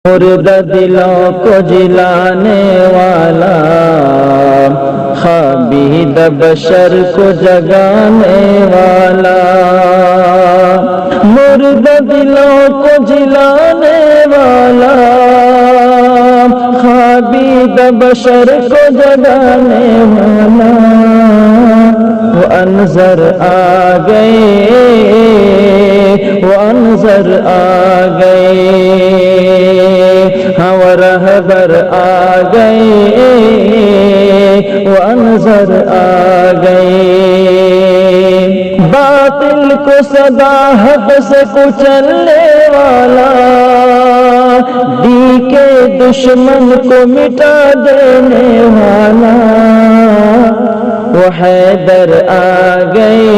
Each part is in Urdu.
مردہ دلوں کو جلانے والا، خوابید بشر کو جگانے والا، مردہ دلوں کو جلانے والا، خوابید بشر کو جگانے والا، وہ انظر آ گئے، وہ انظر آ گئے، ہاں وہ رہبر آ گئے، وہ انظر آ گئے، باطل کو سدا حق سے کچلنے والا، دی کے دشمن کو مٹا دینے والا، وہ حیدر آ گئے،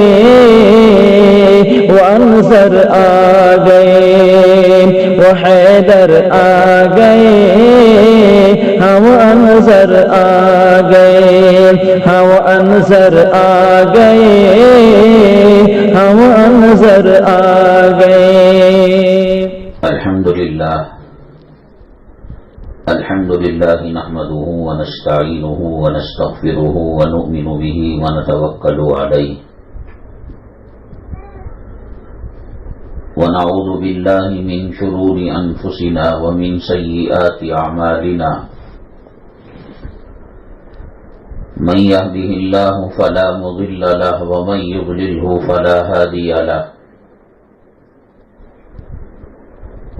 وہ انظر آ گئے، وہ حیدر آ گئے، ہم انظر آ گئے، ہم انظر آ گئے، ہم انظر آ گئے۔ الحمدللہ الحمدللہ نحمده ونستعینه ونستغفره ونؤمن به ونتوکل علیہ ونعوذ باللہ من شرور انفسنا ومن سیئات اعمالنا من يهده الله فلا مضل له ومن يضلله فلا هادي له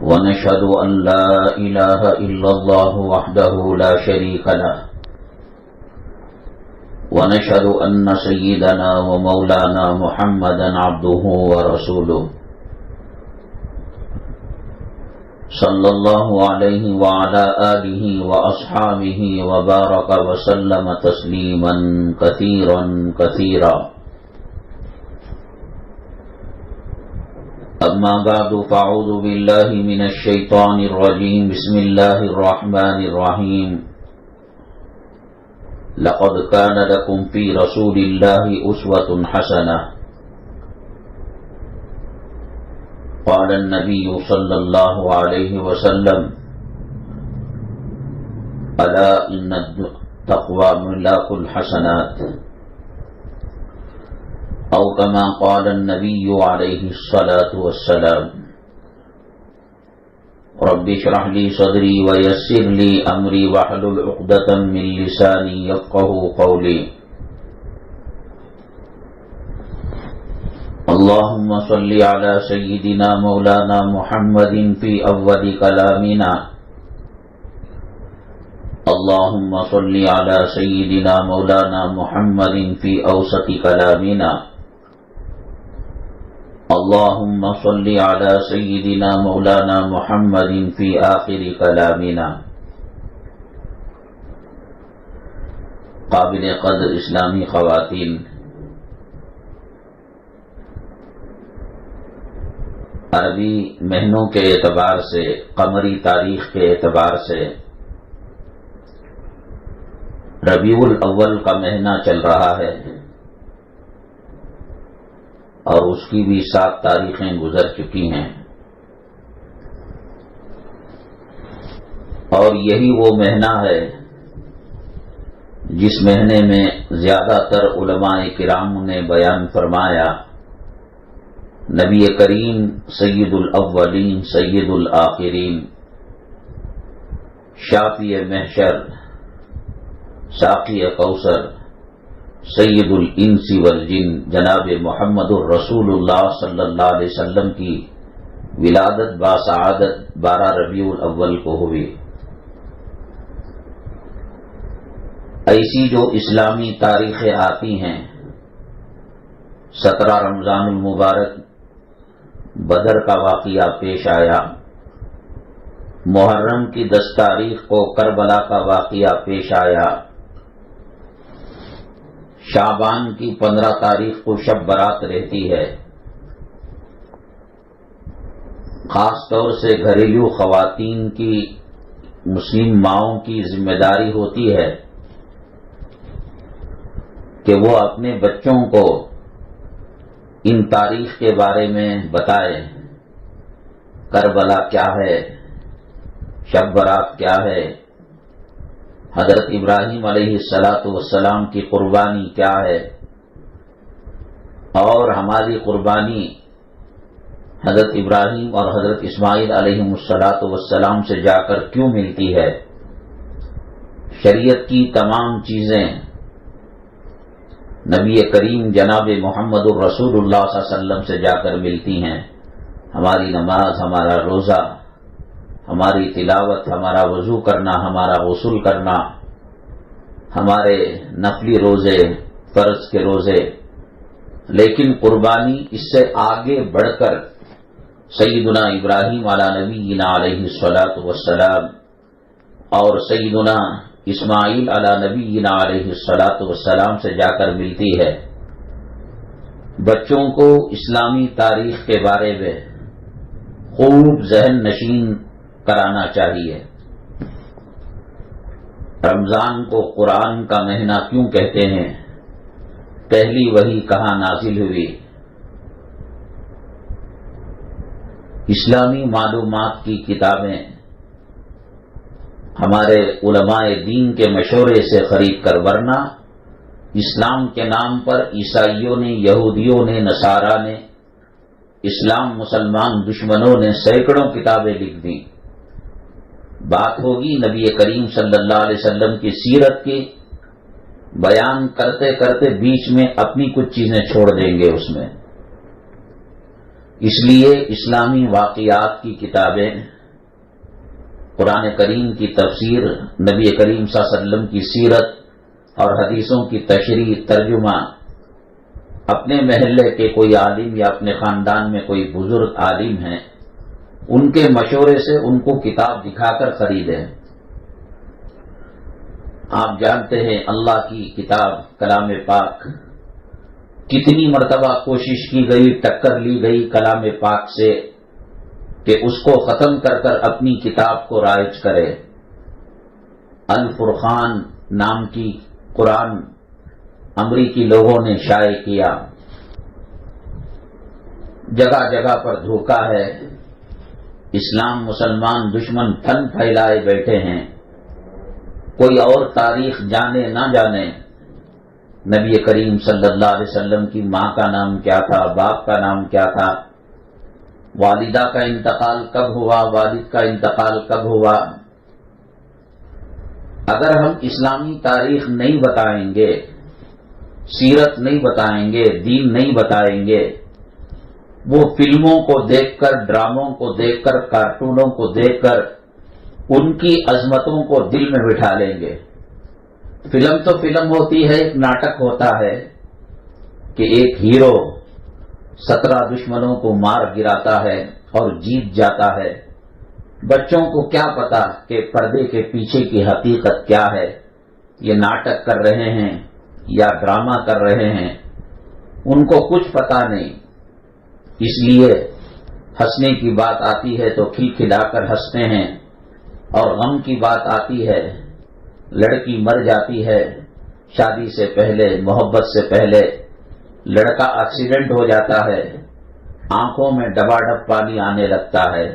ونشهد أن لا إله إلا الله وحده لا شريك له ونشهد أن سيدنا ومولانا محمدا عبده ورسوله صلى الله عليه وعلى آله وأصحابه وبارك وسلم تسليما كثيرا كثيرا اما بعد فاعوذ باللہ من الشیطان الرجیم بسم اللہ الرحمن الرحیم لقد كان لكم في رسول الله اسوة حسنة قال النبي صلى الله عليه وسلم الا ان التقوى ملاك الحسنات او كما قال النبي عليه الصلاة والسلام رب اشرح لي صدري ويسر لي امري واحلل عقدة من لساني يفقهوا قولي اللهم صل على سيدنا مولانا محمد في اول كلامنا اللهم صل على سيدنا مولانا محمد في اوسط كلامنا اللهم صل على سيدنا مولانا محمد في آخر كلامنا۔ قابل قدر اسلامی خواتین، عربی مہینوں کے اعتبار سے، قمری تاریخ کے اعتبار سے ربیع الاول کا مہینہ چل رہا ہے اور اس کی بھی 7 تاریخیں گزر چکی ہیں، اور یہی وہ مہینہ ہے جس مہینے میں زیادہ تر علماء کرام نے بیان فرمایا نبی کریم سید الاولین سید الآخرین شافی محشر ساقی کوثر سید الانس والجن جناب محمد الرسول اللہ صلی اللہ علیہ وسلم کی ولادت باسعادت 12 ربیع الاول کو ہوئی۔ ایسی جو اسلامی تاریخیں آتی ہیں، 17 رمضان المبارک بدر کا واقعہ پیش آیا، محرم کی 10 تاریخ کو کربلا کا واقعہ پیش آیا، شعبان کی 15 تاریخ کو شب برات رہتی ہے۔ خاص طور سے گھریلو خواتین کی، مسلم ماؤں کی ذمہ داری ہوتی ہے کہ وہ اپنے بچوں کو ان تاریخ کے بارے میں بتائے، کربلا کیا ہے، شب برات کیا ہے، حضرت ابراہیم علیہ السلام کی قربانی کیا ہے، اور ہماری قربانی حضرت ابراہیم اور حضرت اسماعیل علیہ السلام سے جا کر کیوں ملتی ہے۔ شریعت کی تمام چیزیں نبی کریم جناب محمد الرسول اللہ صلی اللہ علیہ وسلم سے جا کر ملتی ہیں۔ ہماری نماز، ہمارا روزہ، ہماری تلاوت، ہمارا وضو کرنا، ہمارا غسل کرنا، ہمارے نفلی روزے، فرض کے روزے، لیکن قربانی اس سے آگے بڑھ کر سیدنا ابراہیم علی نبینا علیہ السلام اور سیدنا اسماعیل علی نبینا علیہ السلام سے جا کر ملتی ہے۔ بچوں کو اسلامی تاریخ کے بارے میں خوب ذہن نشین کرانا چاہیے۔ رمضان کو قرآن کا مہینہ کیوں کہتے ہیں؟ پہلی وحی کہاں نازل ہوئی؟ اسلامی معلومات کی کتابیں ہمارے علماء دین کے مشورے سے خرید کر، ورنہ اسلام کے نام پر عیسائیوں نے، یہودیوں نے، نصارہ نے، اسلام مسلمان دشمنوں نے سینکڑوں کتابیں لکھ دیں۔ بات ہوگی نبی کریم صلی اللہ علیہ وسلم کی سیرت کی، بیان کرتے کرتے بیچ میں اپنی کچھ چیزیں چھوڑ دیں گے اس میں۔ اس لیے اسلامی واقعات کی کتابیں، قرآن کریم کی تفسیر، نبی کریم صلی اللہ علیہ وسلم کی سیرت اور حدیثوں کی تشریح، ترجمہ، اپنے محلے کے کوئی عالم یا اپنے خاندان میں کوئی بزرگ عالم ہیں، ان کے مشورے سے ان کو کتاب دکھا کر خریدیں۔ آپ جانتے ہیں اللہ کی کتاب کلام پاک کتنی مرتبہ کوشش کی گئی، ٹکر لی گئی کلام پاک سے کہ اس کو ختم کر کر اپنی کتاب کو رائج کرے۔ الفرقان نام کی قرآن امریکی لوگوں نے شائع کیا۔ جگہ جگہ پر دھوکہ ہے، اسلام مسلمان دشمن پھن پھیلائے بیٹھے ہیں۔ کوئی اور تاریخ جانے نہ جانے، نبی کریم صلی اللہ علیہ وسلم کی ماں کا نام کیا تھا، باپ کا نام کیا تھا، والدہ کا انتقال کب ہوا، والد کا انتقال کب ہوا۔ اگر ہم اسلامی تاریخ نہیں بتائیں گے، سیرت نہیں بتائیں گے، دین نہیں بتائیں گے، وہ فلموں کو دیکھ کر، ڈراموں کو دیکھ کر، کارٹونوں کو دیکھ کر ان کی عظمتوں کو دل میں بٹھا لیں گے۔ فلم تو فلم ہوتی ہے، ایک ناٹک ہوتا ہے کہ ایک ہیرو 17 دشمنوں کو مار گراتا ہے اور جیت جاتا ہے۔ بچوں کو کیا پتا کہ پردے کے پیچھے کی حقیقت کیا ہے، یہ ناٹک کر رہے ہیں یا ڈرامہ کر رہے ہیں، ان کو کچھ پتا نہیں۔ اس لیے ہنسنے کی بات آتی ہے تو کھلکھلا کر ہنستے ہیں، اور غم کی بات آتی ہے، لڑکی مر جاتی ہے شادی سے پہلے، محبت سے پہلے، لڑکا ایکسیڈنٹ ہو جاتا ہے، آنکھوں میں ڈباڈب پانی آنے لگتا ہے۔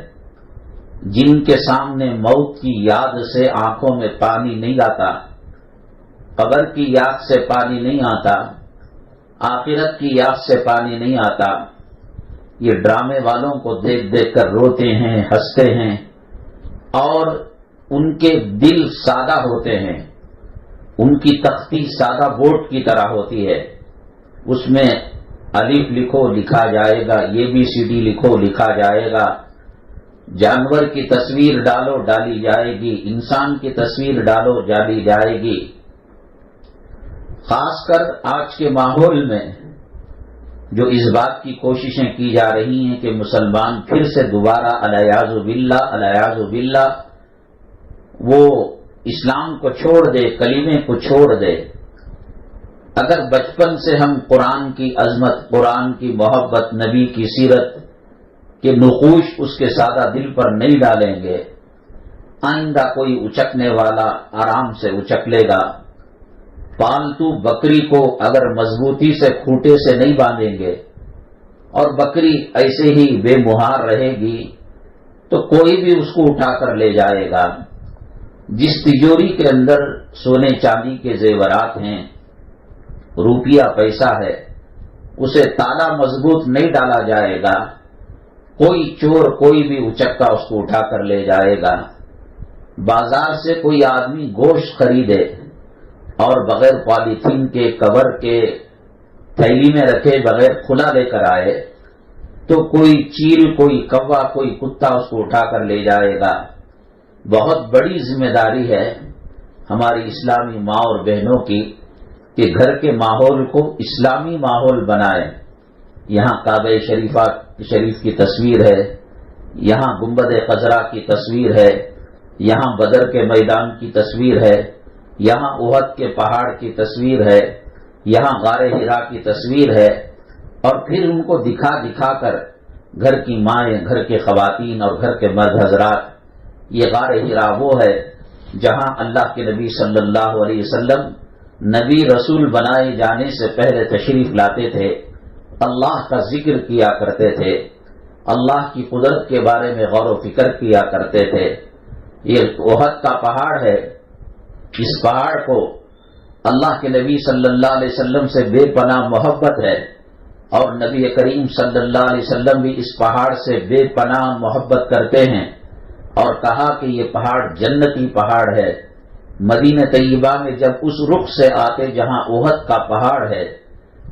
جن کے سامنے موت کی یاد سے آنکھوں میں پانی نہیں آتا، قبر کی یاد سے پانی نہیں آتا، آخرت کی یاد سے پانی نہیں آتا، یہ ڈرامے والوں کو دیکھ دیکھ کر روتے ہیں، ہنستے ہیں، اور ان کے دل سادہ ہوتے ہیں، ان کی تختی سادہ بورڈ کی طرح ہوتی ہے، اس میں الف لکھو لکھا جائے گا، ABCD لکھو لکھا جائے گا، جانور کی تصویر ڈالو ڈالی جائے گی، انسان کی تصویر ڈالو ڈالی جائے گی۔ خاص کر آج کے ماحول میں جو اس بات کی کوششیں کی جا رہی ہیں کہ مسلمان پھر سے دوبارہ الیاذ باللہ وہ اسلام کو چھوڑ دے، کلمے کو چھوڑ دے۔ اگر بچپن سے ہم قرآن کی عظمت، قرآن کی محبت، نبی کی سیرت کے نقوش اس کے سادہ دل پر نہیں ڈالیں گے، آئندہ کوئی اچکنے والا آرام سے اچک لے گا۔ پالتو بکری کو اگر مضبوطی سے کھوٹے سے نہیں باندھیں گے اور بکری ایسے ہی بے مہار رہے گی تو کوئی بھی اس کو اٹھا کر لے جائے گا۔ جس تجوری کے اندر سونے چاندی کے زیورات ہیں، روپیہ پیسہ ہے، اسے تالا مضبوط نہیں ڈالا جائے گا، کوئی چور کوئی بھی اچکا اس کو اٹھا کر لے جائے گا۔ بازار سے کوئی آدمی گوشت خریدے اور بغیر پالیتھین کے، کور کے، تھیلی میں رکھے بغیر کھلا لے کر آئے تو کوئی چیل، کوئی کوا، کوئی کتا اس کو اٹھا کر لے جائے گا۔ بہت بڑی ذمہ داری ہے ہماری اسلامی ماں اور بہنوں کی کہ گھر کے ماحول کو اسلامی ماحول بنائیں۔ یہاں کعبہ شریف کی تصویر ہے، یہاں گنبد خضرا کی تصویر ہے، یہاں بدر کے میدان کی تصویر ہے، یہاں احد کے پہاڑ کی تصویر ہے، یہاں غار حرا کی تصویر ہے، اور پھر ان کو دکھا دکھا کر گھر کی مائیں، گھر کے خواتین اور گھر کے مرد حضرات، یہ غار حرا وہ ہے جہاں اللہ کے نبی صلی اللہ علیہ وسلم نبی رسول بنائے جانے سے پہلے تشریف لاتے تھے، اللہ کا ذکر کیا کرتے تھے، اللہ کی قدرت کے بارے میں غور و فکر کیا کرتے تھے۔ یہ احد کا پہاڑ ہے، اس پہاڑ کو اللہ کے نبی صلی اللہ علیہ وسلم سے بے پناہ محبت ہے، اور نبی کریم صلی اللہ علیہ وسلم بھی اس پہاڑ سے بے پناہ محبت کرتے ہیں، اور کہا کہ یہ پہاڑ جنتی پہاڑ ہے۔ مدینہ طیبہ میں جب اس رخ سے آتے جہاں احد کا پہاڑ ہے،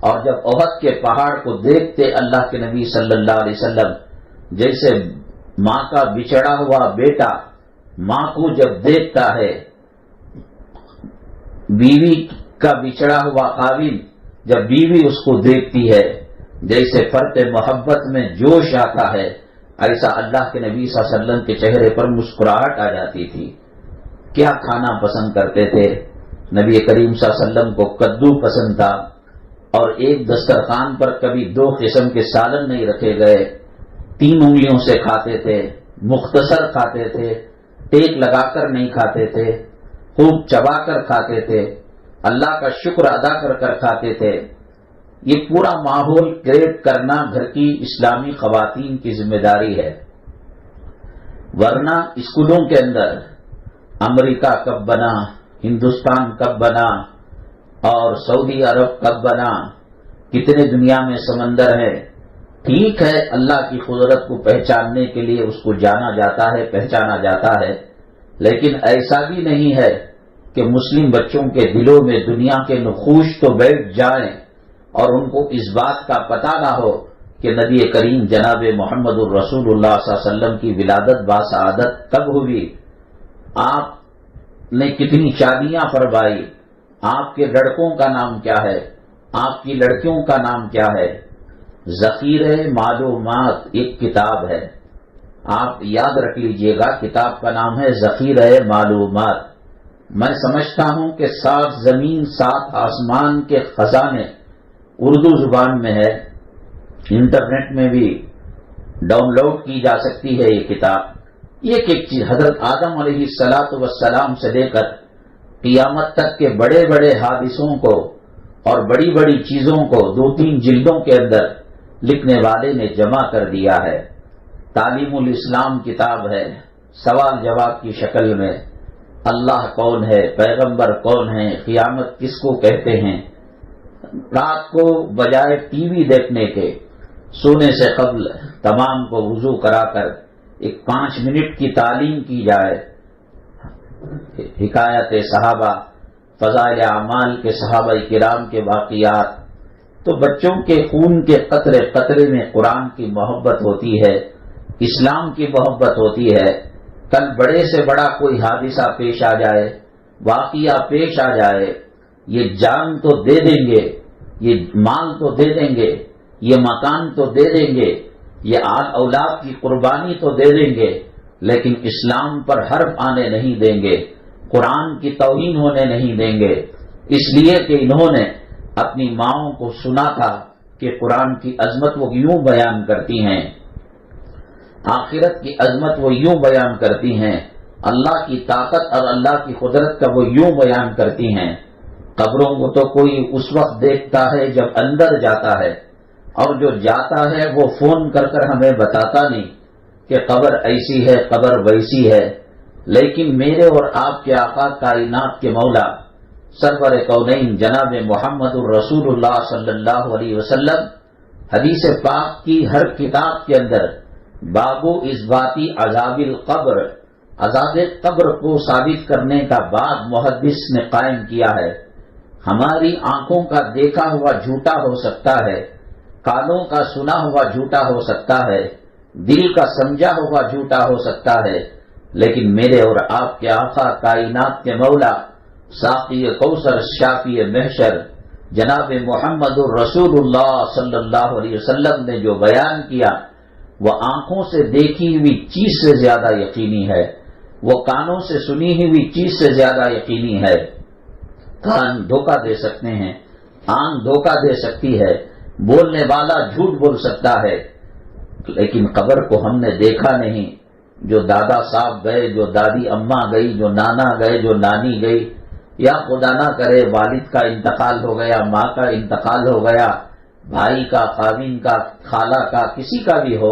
اور جب احد کے پہاڑ کو دیکھتے اللہ کے نبی صلی اللہ علیہ وسلم، جیسے ماں کا بچھڑا ہوا بیٹا ماں کو جب دیکھتا ہے، بیوی کا بچھڑا ہوا قابل جب بیوی اس کو دیکھتی ہے، جیسے فرط محبت میں جوش آتا ہے، ایسا اللہ کے نبی صلی اللہ علیہ وسلم کے چہرے پر مسکراہٹ آ جاتی تھی۔ کیا کھانا پسند کرتے تھے؟ نبی کریم صلی اللہ علیہ وسلم کو کدو پسند تھا، اور ایک دسترخوان پر کبھی 2 قسم کے سالن نہیں رکھے گئے، 3 انگلیوں سے کھاتے تھے، مختصر کھاتے تھے، ٹیک لگا کر نہیں کھاتے تھے، خوب چبا کر کھاتے تھے، اللہ کا شکر ادا کر کر کھاتے تھے۔ یہ پورا ماحول کریٹ کرنا گھر کی اسلامی خواتین کی ذمہ داری ہے، ورنہ اسکولوں کے اندر امریکہ کب بنا، ہندوستان کب بنا، اور سعودی عرب کب بنا، کتنے دنیا میں سمندر ہے۔ ٹھیک ہے، اللہ کی قدرت کو پہچاننے کے لیے اس کو جانا جاتا ہے، پہچانا جاتا ہے، لیکن ایسا بھی نہیں ہے کہ مسلم بچوں کے دلوں میں دنیا کے نقوش تو بیٹھ جائیں اور ان کو اس بات کا پتہ نہ ہو کہ نبی کریم جناب محمد الرسول اللہ صلی اللہ علیہ وسلم کی ولادت باسعادت کب ہوئی، آپ نے کتنی شادیاں فرمائی، آپ کے لڑکوں کا نام کیا ہے، آپ کی لڑکیوں کا نام کیا ہے۔ ذخیرہ معلومات ایک کتاب ہے، آپ یاد رکھ لیجئے گا، کتاب کا نام ہے ذخیرہ معلومات۔ میں سمجھتا ہوں کہ 7 زمین 7 آسمان کے خزانے اردو زبان میں ہے، انٹرنیٹ میں بھی ڈاؤن لوڈ کی جا سکتی ہے یہ کتاب۔ ایک ایک چیز حضرت آدم علیہ السلام سے لے کر قیامت تک کے بڑے بڑے حادثوں کو اور بڑی بڑی چیزوں کو 2-3 جلدوں کے اندر لکھنے والے نے جمع کر دیا ہے۔ تعلیم الاسلام کتاب ہے، سوال جواب کی شکل میں، اللہ کون ہے، پیغمبر کون ہے، قیامت کس کو کہتے ہیں۔ رات کو بجائے ٹی وی دیکھنے کے سونے سے قبل تمام کو وضو کرا کر ایک 5 منٹ کی تعلیم کی جائے، حکایت صحابہ، فضائل اعمال کے صحابہ کرام کے واقعات، تو بچوں کے خون کے قطرے قطرے میں قرآن کی محبت ہوتی ہے، اسلام کی محبت ہوتی ہے۔ کل بڑے سے بڑا کوئی حادثہ پیش آ جائے، واقعہ پیش آ جائے، یہ جان تو دے دیں گے، یہ مال تو دے دیں گے، یہ مکان تو دے دیں گے، یہ آل اولاد کی قربانی تو دے دیں گے، لیکن اسلام پر حرف آنے نہیں دیں گے، قرآن کی توہین ہونے نہیں دیں گے، اس لیے کہ انہوں نے اپنی ماؤں کو سنا تھا کہ قرآن کی عظمت وہ یوں بیان کرتی ہیں، آخرت کی عظمت وہ یوں بیان کرتی ہیں، اللہ کی طاقت اور اللہ کی قدرت کا وہ یوں بیان کرتی ہیں۔ قبروں کو تو کوئی اس وقت دیکھتا ہے جب اندر جاتا ہے، اور جو جاتا ہے وہ فون کر کر ہمیں بتاتا نہیں کہ قبر ایسی ہے قبر ویسی ہے، لیکن میرے اور آپ کے آقا کائنات کے مولا سرور کونین جناب محمد الرسول اللہ صلی اللہ علیہ وسلم حدیث پاک کی ہر کتاب کے اندر بابو اثباتی عذاب القبر، عذاب قبر کو ثابت کرنے کا باب محدث نے قائم کیا ہے۔ ہماری آنکھوں کا دیکھا ہوا جھوٹا ہو سکتا ہے، کانوں کا سنا ہوا جھوٹا ہو سکتا ہے، دل کا سمجھا ہوا جھوٹا ہو سکتا ہے، لیکن میرے اور آپ کے آقا کائنات کے مولا ساقی کوثر شافی محشر جناب محمد الرسول اللہ صلی اللہ علیہ وسلم نے جو بیان کیا وہ آنکھوں سے دیکھی ہوئی چیز سے زیادہ یقینی ہے، وہ کانوں سے سنی ہوئی چیز سے زیادہ یقینی ہے۔ کان دھوکہ دے سکتے ہیں، آنکھ دھوکہ دے سکتی ہے، بولنے والا جھوٹ بول سکتا ہے، لیکن قبر کو ہم نے دیکھا نہیں۔ جو دادا صاحب گئے، جو دادی اماں گئی، جو نانا گئے، جو نانی گئی، یا خدا نہ کرے والد کا انتقال ہو گیا، ماں کا انتقال ہو گیا، بھائی کا، خاوند کا، خالہ کا، کسی کا بھی ہو،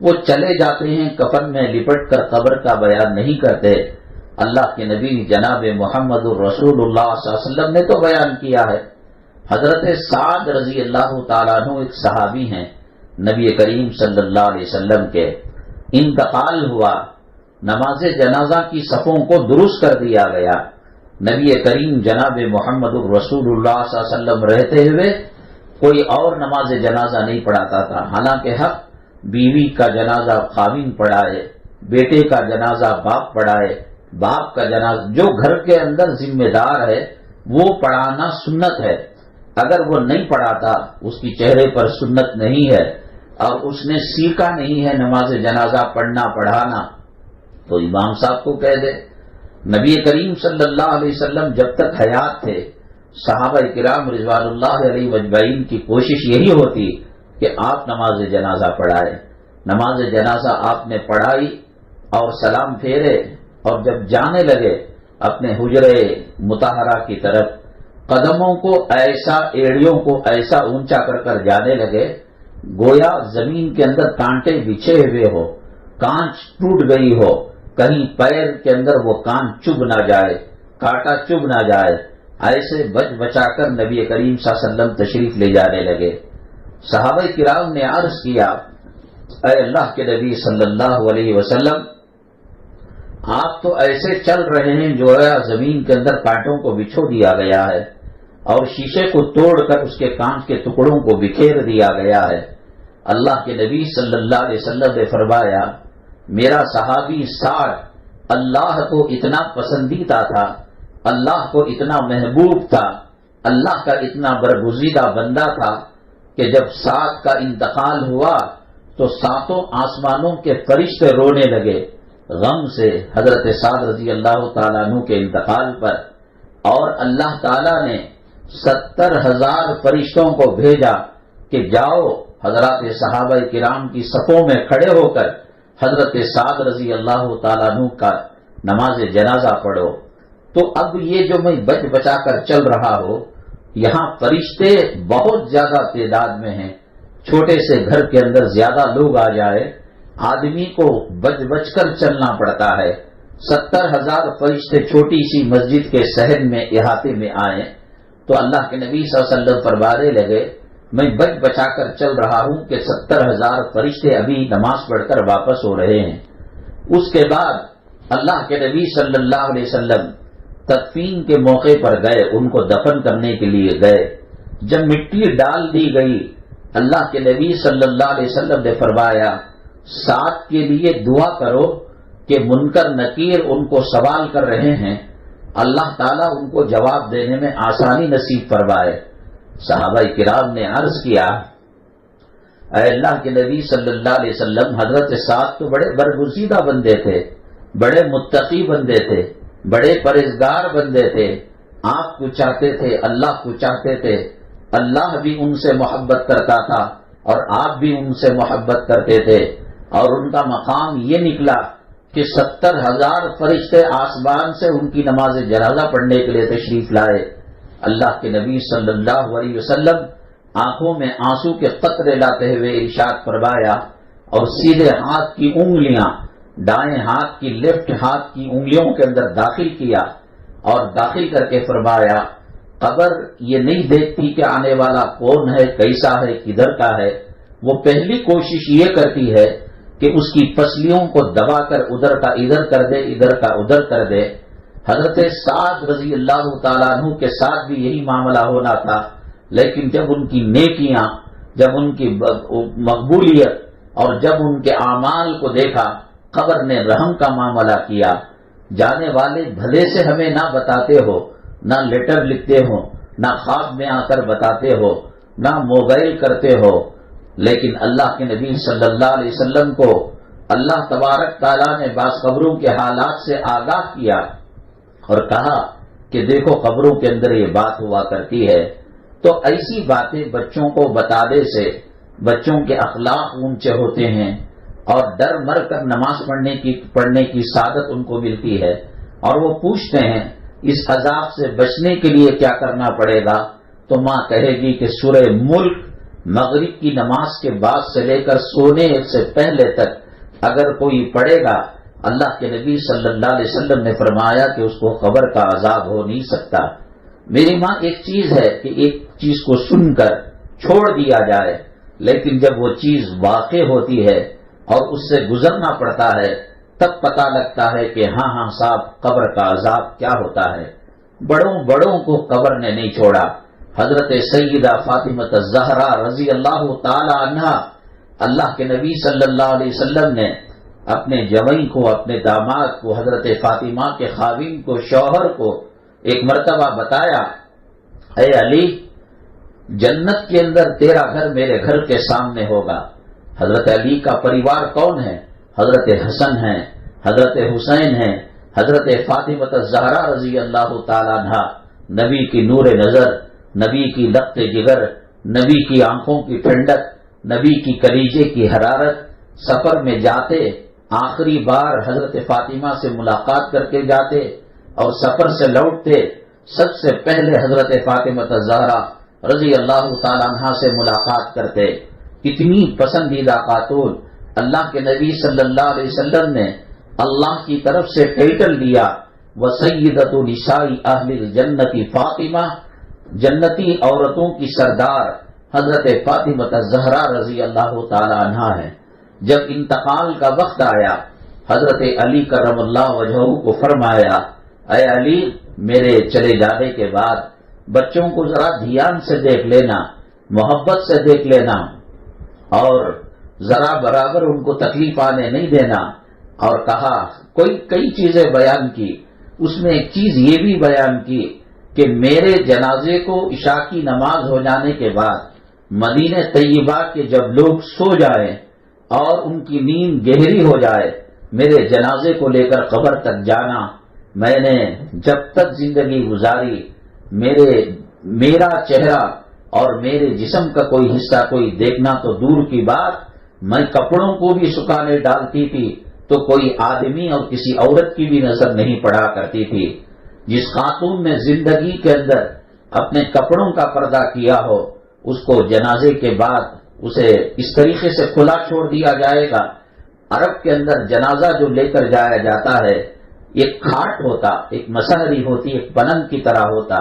وہ چلے جاتے ہیں کفن میں لپٹ کر، قبر کا بیان نہیں کرتے۔ اللہ کے نبی جناب محمد الرسول اللہ صلی اللہ علیہ وسلم نے تو بیان کیا ہے۔ حضرت سعد رضی اللہ تعالیٰ عنہ ایک صحابی ہیں، نبی کریم صلی اللہ علیہ وسلم کے انتقال ہوا، نماز جنازہ کی صفوں کو درست کر دیا گیا۔ نبی کریم جناب محمد الرسول اللہ صلی اللہ علیہ وسلم رہتے ہوئے کوئی اور نماز جنازہ نہیں پڑھاتا تھا، حالانکہ حق بیوی کا جنازہ خاوند پڑھائے، بیٹے کا جنازہ باپ پڑھائے، باپ کا جنازہ جو گھر کے اندر ذمہ دار ہے وہ پڑھانا سنت ہے۔ اگر وہ نہیں پڑھاتا، اس کی چہرے پر سنت نہیں ہے اور اس نے سیکھا نہیں ہے نماز جنازہ پڑھنا پڑھانا، تو امام صاحب کو کہہ دے۔ نبی کریم صلی اللہ علیہ وسلم جب تک حیات تھے، صحابہ کرام رضوان اللہ علیہ اجمعین کی کوشش یہی ہوتی کہ آپ نماز جنازہ پڑھائے۔ نماز جنازہ آپ نے پڑھائی اور سلام پھیرے، اور جب جانے لگے اپنے حجرے مطہرہ کی طرف، قدموں کو ایسا، ایڑیوں کو ایسا اونچا کر کر جانے لگے گویا زمین کے اندر کانٹے بچھے ہوئے ہو، کانچ ٹوٹ گئی ہو، کہیں پیر کے اندر وہ کانچ چبھ نہ جائے، کانٹا چبھ نہ جائے، ایسے بچ بچا کر نبی کریم صلی اللہ علیہ وسلم تشریف لے جانے لگے۔ صحابہ کرام نے عرض کیا، اے اللہ کے نبی صلی اللہ علیہ وسلم، آپ تو ایسے چل رہے ہیں جو ہے زمین کے اندر کانٹوں کو بچھو دیا گیا ہے اور شیشے کو توڑ کر اس کے کانچ کے ٹکڑوں کو بکھیر دیا گیا ہے۔ اللہ کے نبی صلی اللہ علیہ وسلم نے فرمایا، میرا صحابی سعد اللہ کو اتنا پسندیدہ تھا، اللہ کو اتنا محبوب تھا، اللہ کا اتنا برگزیدہ بندہ تھا کہ جب سعد کا انتقال ہوا تو ساتوں آسمانوں کے فرشتے رونے لگے غم سے حضرت سعد رضی اللہ تعالیٰ عنہ کے انتقال پر، اور اللہ تعالیٰ نے 70,000 فرشتوں کو بھیجا کہ جاؤ حضرات صحابہ کرام کی صفوں میں کھڑے ہو کر حضرت سعد رضی اللہ تعالیٰ عنہ کا نماز جنازہ پڑھو۔ تو اب یہ جو میں بچ بچا کر چل رہا ہوں، یہاں فرشتے بہت زیادہ تعداد میں ہیں، چھوٹے سے گھر کے اندر زیادہ لوگ آ جائے آدمی کو بچ بچ کر چلنا پڑتا ہے۔ 70,000 فرشتے چھوٹی سی مسجد کے صحن میں احاطے میں آئے تو اللہ کے نبی صلی اللہ علیہ وسلم فرمانے لگے، میں بچ بچا کر چل رہا ہوں کہ 70,000 فرشتے ابھی نماز پڑھ کر واپس ہو رہے ہیں۔ اس کے بعد اللہ کے نبی صلی اللہ علیہ وسلم تدفین کے موقع پر گئے، ان کو دفن کرنے کے لیے گئے۔ جب مٹی ڈال دی گئی، اللہ کے نبی صلی اللہ علیہ وسلم نے فرمایا، سعد کے لیے دعا کرو کہ منکر نکیر ان کو سوال کر رہے ہیں، اللہ تعالیٰ ان کو جواب دینے میں آسانی نصیب فرمائے۔ صحابہ کرام نے عرض کیا، اے اللہ کے نبی صلی اللہ علیہ وسلم، حضرت سعد تو بڑے برگزیدہ بندے تھے، بڑے متقی بندے تھے، بڑے پرہیزگار بندے تھے، آپ کو چاہتے تھے، اللہ کو چاہتے تھے، اللہ بھی ان سے محبت کرتا تھا اور آپ بھی ان سے محبت کرتے تھے، اور ان کا مقام یہ نکلا کہ 70,000 فرشتے آسمان سے ان کی نماز جنازہ پڑھنے کے لیے تشریف لائے۔ اللہ کے نبی صلی اللہ علیہ وسلم آنکھوں میں آنسو کے قطرے لاتے ہوئے ارشاد فرمایا، اور سیدھے ہاتھ کی انگلیاں دائیں ہاتھ کی لیفٹ ہاتھ کی انگلیوں کے اندر داخل کیا اور داخل کر کے فرمایا قبر یہ نہیں دیکھتی کہ آنے والا کون ہے، کیسا ہے، کدھر کا ہے، وہ پہلی کوشش یہ کرتی ہے کہ اس کی پسلیوں کو دبا کر ادھر کا ادھر کر دے، ادھر کا ادھر کر دے۔ حضرت سعد رضی اللہ تعالیٰ عنہ کے ساتھ بھی یہی معاملہ ہونا تھا، لیکن جب ان کی نیکیاں، جب ان کی مقبولیت اور جب ان کے اعمال کو دیکھا، قبر نے رحم کا معاملہ کیا۔ جانے والے بھلے سے ہمیں نہ بتاتے ہو، نہ لیٹر لکھتے ہو، نہ خواب میں آ کر بتاتے ہو، نہ موبائل کرتے ہو، لیکن اللہ کے نبی صلی اللہ علیہ وسلم کو اللہ تبارک تعالیٰ نے بعض قبروں کے حالات سے آگاہ کیا اور کہا کہ دیکھو قبروں کے اندر یہ بات ہوا کرتی ہے۔ تو ایسی باتیں بچوں کو بتانے سے بچوں کے اخلاق اونچے ہوتے ہیں اور ڈر مر کر نماز پڑھنے کی سعادت ان کو ملتی ہے، اور وہ پوچھتے ہیں اس عذاب سے بچنے کے لیے کیا کرنا پڑے گا؟ تو ماں کہے گی کہ سورہ ملک مغرب کی نماز کے بعد سے لے کر سونے سے پہلے تک اگر کوئی پڑھے گا، اللہ کے نبی صلی اللہ علیہ وسلم نے فرمایا کہ اس کو قبر کا عذاب ہو نہیں سکتا۔ میری ماں ایک چیز ہے کہ ایک چیز کو سن کر چھوڑ دیا جائے، لیکن جب وہ چیز واقع ہوتی ہے اور اس سے گزرنا پڑتا ہے تب پتہ لگتا ہے کہ ہاں صاحب قبر کا عذاب کیا ہوتا ہے۔ بڑوں کو قبر نے نہیں چھوڑا۔ حضرت سیدہ فاطمہ الزہرا رضی اللہ تعالی عنہا، اللہ کے نبی صلی اللہ علیہ وسلم نے اپنے جوئی کو، اپنے داماد کو، حضرت فاطمہ کے خاوند کو، شوہر کو ایک مرتبہ بتایا، اے علی جنت کے اندر تیرا گھر میرے گھر کے سامنے ہوگا۔ حضرت علی کا پریوار کون ہے؟ حضرت حسن ہیں، حضرت حسین ہیں، حضرت فاطمہ الزہرا رضی اللہ تعالیٰ عنہ، نبی کی نور نظر، نبی کی لخت جگر، نبی کی آنکھوں کی ٹھنڈک، نبی کی کلیجے کی حرارت۔ سفر میں جاتے آخری بار حضرت فاطمہ سے ملاقات کر کے جاتے اور سفر سے لوٹتے سب سے پہلے حضرت فاطمہ الزہرا رضی اللہ تعالیٰ عنہ سے ملاقات کرتے۔ اتنی پسندیدہ خاتون، اللہ کے نبی صلی اللہ علیہ وسلم نے اللہ کی طرف سے ٹائٹل دیا وسیدۃ نساء اہل الجنت فاطمہ، جنتی عورتوں کی سردار حضرت فاطمہ الزہرا رضی اللہ تعالی عنہا ہے۔ جب انتقال کا وقت آیا، حضرت علی کرم اللہ وجہہ کو فرمایا، اے علی میرے چلے جانے کے بعد بچوں کو ذرا دھیان سے دیکھ لینا، محبت سے دیکھ لینا، اور ذرا برابر ان کو تکلیف آنے نہیں دینا۔ اور کہا کئی چیزیں بیان کی، اس میں ایک چیز یہ بھی بیان کی کہ میرے جنازے کو عشاء کی نماز ہو جانے کے بعد مدینہ طیبہ کے جب لوگ سو جائیں اور ان کی نیند گہری ہو جائے، میرے جنازے کو لے کر قبر تک جانا۔ میں نے جب تک زندگی گزاری میرا چہرہ اور میرے جسم کا کوئی حصہ کوئی دیکھنا تو دور کی بات، میں کپڑوں کو بھی سکھانے ڈالتی تھی تو کوئی آدمی اور کسی عورت کی بھی نظر نہیں پڑا کرتی تھی۔ جس خاتون نے زندگی کے اندر اپنے کپڑوں کا پردہ کیا ہو، اس کو جنازے کے بعد اسے اس طریقے سے کھلا چھوڑ دیا جائے گا۔ عرب کے اندر جنازہ جو لے کر جایا جاتا ہے، ایک کھاٹ ہوتا، ایک مسہری ہوتی، ایک پلنگ کی طرح ہوتا۔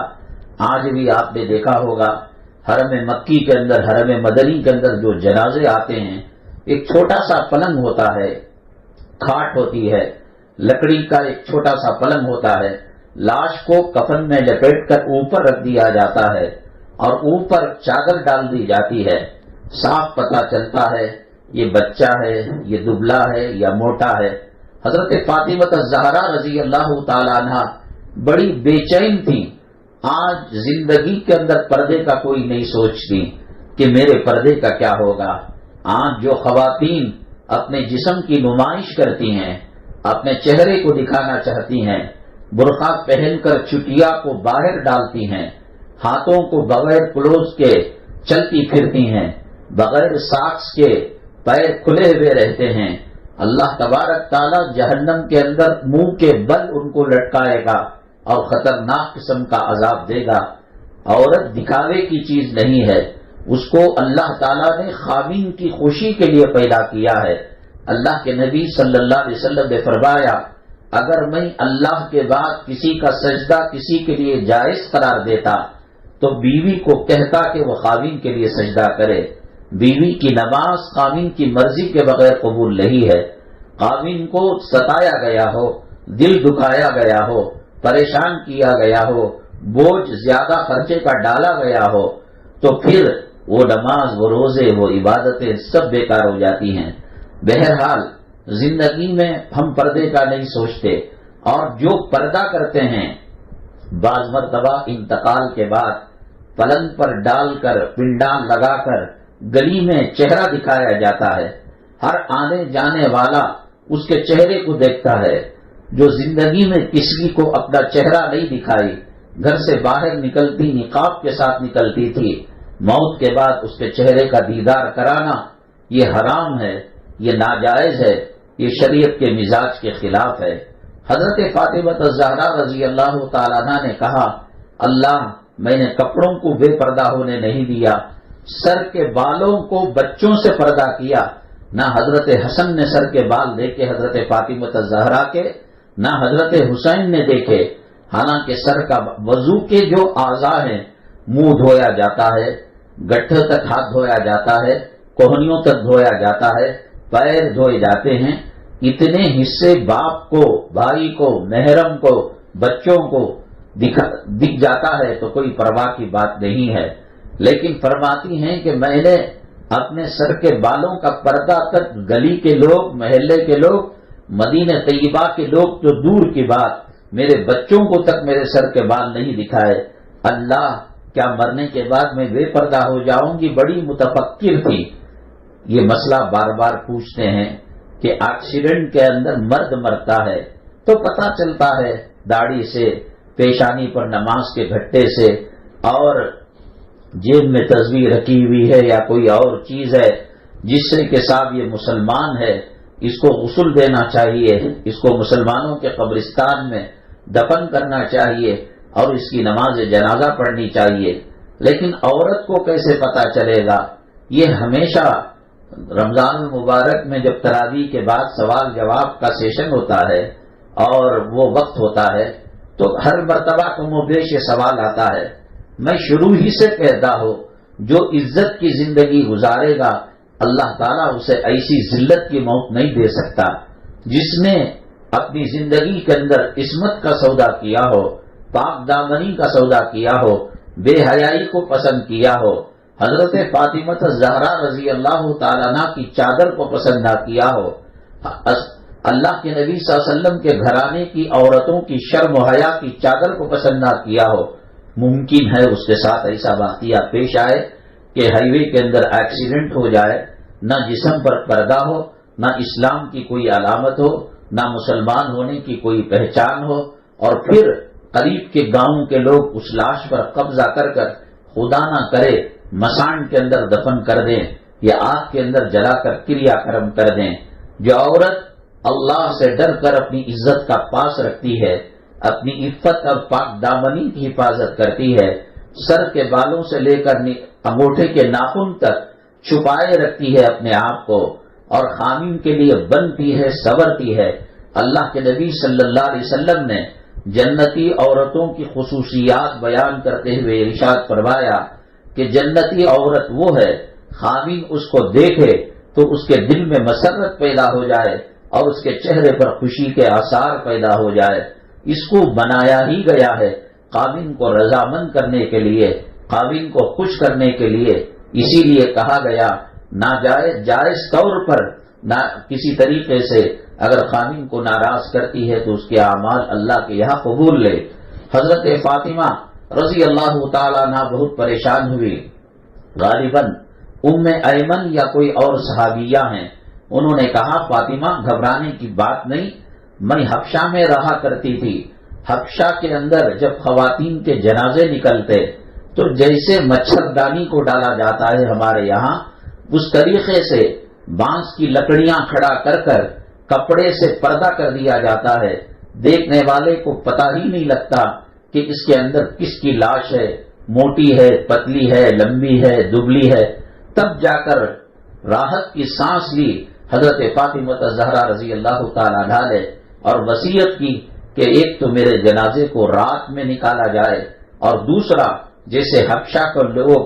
آج بھی آپ نے دیکھا ہوگا حرم مکی کے اندر، حرم مدنی کے اندر جو جنازے آتے ہیں، ایک چھوٹا سا پلنگ ہوتا ہے، کھاٹ ہوتی ہے، لکڑی کا ایک چھوٹا سا پلنگ ہوتا ہے، لاش کو کفن میں لپیٹ کر اوپر رکھ دیا جاتا ہے اور اوپر چادر ڈال دی جاتی ہے۔ صاف پتہ چلتا ہے یہ بچہ ہے، یہ دبلا ہے یا موٹا ہے۔ حضرت فاطمہ الزہرا رضی اللہ تعالی عنہا بڑی بے چین تھی۔ آج زندگی کے اندر پردے کا کوئی نہیں سوچتی کہ میرے پردے کا کیا ہوگا۔ آج جو خواتین اپنے جسم کی نمائش کرتی ہیں، اپنے چہرے کو دکھانا چاہتی ہیں، برقع پہن کر چٹیا کو باہر ڈالتی ہیں، ہاتھوں کو بغیر کلوز کے چلتی پھرتی ہیں، بغیر ساکس کے پیر کھلے ہوئے رہتے ہیں، اللہ تبارک تعالیٰ جہنم کے اندر منہ کے بل ان کو لٹکائے گا اور خطرناک قسم کا عذاب دے گا۔ عورت دکھاوے کی چیز نہیں ہے، اس کو اللہ تعالیٰ نے خاوند کی خوشی کے لیے پیدا کیا ہے۔ اللہ کے نبی صلی اللہ علیہ وسلم نے فرمایا اگر میں اللہ کے بعد کسی کا سجدہ کسی کے لیے جائز قرار دیتا تو بیوی کو کہتا کہ وہ خاوند کے لیے سجدہ کرے۔ بیوی کی نماز خاوند کی مرضی کے بغیر قبول نہیں ہے۔ خاوند کو ستایا گیا ہو، دل دکھایا گیا ہو، پریشان کیا گیا ہو، بوجھ زیادہ خرچے کا ڈالا گیا ہو تو پھر وہ نماز، وہ روزے، وہ عبادتیں سب بیکار ہو جاتی ہیں۔ بہرحال زندگی میں ہم پردے کا نہیں سوچتے، اور جو پردہ کرتے ہیں بعض مرتبہ انتقال کے بعد پلنگ پر ڈال کر پنڈال لگا کر گلی میں چہرہ دکھایا جاتا ہے، ہر آنے جانے والا اس کے چہرے کو دیکھتا ہے۔ جو زندگی میں کسی کو اپنا چہرہ نہیں دکھائی، گھر سے باہر نکلتی نقاب کے ساتھ نکلتی تھی، موت کے بعد اس کے چہرے کا دیدار کرانا یہ حرام ہے، یہ ناجائز ہے، یہ شریعت کے مزاج کے خلاف ہے۔ حضرت فاطمہ الزہرا رضی اللہ تعالیٰ عنہ نے کہا اللہ میں نے کپڑوں کو بے پردہ ہونے نہیں دیا، سر کے بالوں کو بچوں سے پردہ کیا۔ نہ حضرت حسن نے سر کے بال دیکھے حضرت فاطمہ الزہرا کے، نہ حضرت حسین نے دیکھے، حالانکہ سر کا وضو کے جو اعضاء ہیں، منہ دھویا جاتا ہے، گٹھے تک ہاتھ دھویا جاتا ہے، کوہنیوں تک دھویا جاتا ہے، پیر دھوئے جاتے ہیں، اتنے حصے باپ کو، بھائی کو، محرم کو، بچوں کو دکھ جاتا ہے تو کوئی پرواہ کی بات نہیں ہے۔ لیکن فرماتی ہیں کہ میں نے اپنے سر کے بالوں کا پردہ تک گلی کے لوگ، محلے کے لوگ، مدینہ طیبہ کے لوگ تو دور کی بات، میرے بچوں کو تک میرے سر کے بال نہیں دکھائے۔ اللہ کیا مرنے کے بعد میں بے پردہ ہو جاؤں گی؟ بڑی متفکر تھی۔ یہ مسئلہ بار بار پوچھتے ہیں کہ ایکسیڈنٹ کے اندر مرد مرتا ہے تو پتہ چلتا ہے داڑھی سے، پیشانی پر نماز کے گھٹے سے، اور جیب میں تصویر رکھی ہوئی ہے یا کوئی اور چیز ہے جس سے کہ صاحب یہ مسلمان ہے، اس کو غسل دینا چاہیے، اس کو مسلمانوں کے قبرستان میں دفن کرنا چاہیے اور اس کی نماز جنازہ پڑھنی چاہیے۔ لیکن عورت کو کیسے پتہ چلے گا؟ یہ ہمیشہ رمضان المبارک میں جب تراویح کے بعد سوال جواب کا سیشن ہوتا ہے اور وہ وقت ہوتا ہے تو ہر مرتبہ کم و بیش یہ سوال آتا ہے۔ میں شروع ہی سے کہتا ہوں جو عزت کی زندگی گزارے گا اللہ تعالیٰ اسے ایسی ذلت کی موت نہیں دے سکتا۔ جس نے اپنی زندگی کے اندر عصمت کا سودا کیا ہو، پاک دامنی کا سودا کیا ہو، بے حیائی کو پسند کیا ہو، حضرت فاطمہ الزہرا رضی اللہ تعالیٰ عنہ کی چادر کو پسند نہ کیا ہو، اللہ کے نبی صلی اللہ علیہ وسلم کے گھرانے کی عورتوں کی شرم و حیا کی چادر کو پسند نہ کیا ہو، ممکن ہے اس کے ساتھ ایسا واقعہ پیش آئے کہ ہائی وے کے اندر ایکسیڈنٹ ہو جائے، نہ جسم پر پردہ ہو، نہ اسلام کی کوئی علامت ہو، نہ مسلمان ہونے کی کوئی پہچان ہو، اور پھر قریب کے گاؤں کے لوگ اس لاش پر قبضہ کر کر خدا نہ کرے مسان کے اندر دفن کر دیں یا آگ کے اندر جلا کر کریا کرم کر دیں۔ جو عورت اللہ سے ڈر کر اپنی عزت کا پاس رکھتی ہے، اپنی عفت اور پاک دامنی کی حفاظت کرتی ہے، سر کے بالوں سے لے کر انگوٹھے کے ناخن تک چھپائے رکھتی ہے اپنے آپ کو، اور خامین کے لیے بنتی ہے، سنورتی ہے۔ اللہ کے نبی صلی اللہ علیہ وسلم نے جنتی عورتوں کی خصوصیات بیان کرتے ہوئے ارشاد فرمایا کہ جنتی عورت وہ ہے خامین اس کو دیکھے تو اس کے دل میں مسرت پیدا ہو جائے اور اس کے چہرے پر خوشی کے آثار پیدا ہو جائے۔ اس کو بنایا ہی گیا ہے خامین کو رضامند کرنے کے لیے، خامین کو خوش کرنے کے لیے، اسی لیے کہا گیا جائز طور پر نہ کسی طریقے سے اگر خامین کو ناراض کرتی ہے تو اس کے اعمال اللہ کے یہاں قبول لے۔ حضرت فاطمہ رضی اللہ تعالیٰ عنہ بہت پریشان ہوئی، غالباً ام ایمن یا کوئی اور صحابیہ ہیں، انہوں نے کہا فاطمہ گھبرانے کی بات نہیں، میں حبشہ میں رہا کرتی تھی، حبشہ کے اندر جب خواتین کے جنازے نکلتے تو جیسے مچھردانی کو ڈالا جاتا ہے ہمارے یہاں، اس طریقے سے بانس کی لکڑیاں کھڑا کر کر کپڑے سے پردہ کر دیا جاتا ہے، دیکھنے والے کو پتہ ہی نہیں لگتا کہ اس کے اندر کس کی لاش ہے، موٹی ہے، پتلی ہے، لمبی ہے، دبلی ہے، تب جا کر راحت کی سانس لی حضرت فاطمہ الزہرا رضی اللہ تعالی عنہا نے، اور وصیت کی کہ ایک تو میرے جنازے کو رات میں نکالا جائے، اور دوسرا جیسے حبشہ کو لوگ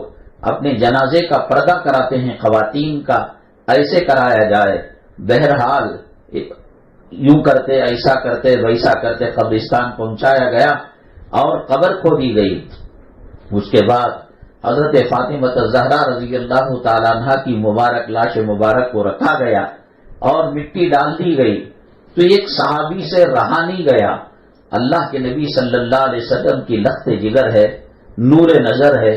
اپنے جنازے کا پردہ کراتے ہیں خواتین کا، ایسے کرایا جائے۔ بہرحال یوں کرتے، ایسا کرتے، ویسا کرتے قبرستان پہنچایا گیا اور قبر کھودی گئی۔ اس کے بعد حضرت فاطمہ الزہرا رضی اللہ تعالیٰ عنہ کی مبارک لاش مبارک کو رکھا گیا اور مٹی ڈال دی گئی، تو ایک صحابی سے رہا نہیں گیا۔ اللہ کے نبی صلی اللہ علیہ وسلم کی لخت جگر ہے، نور نظر ہے،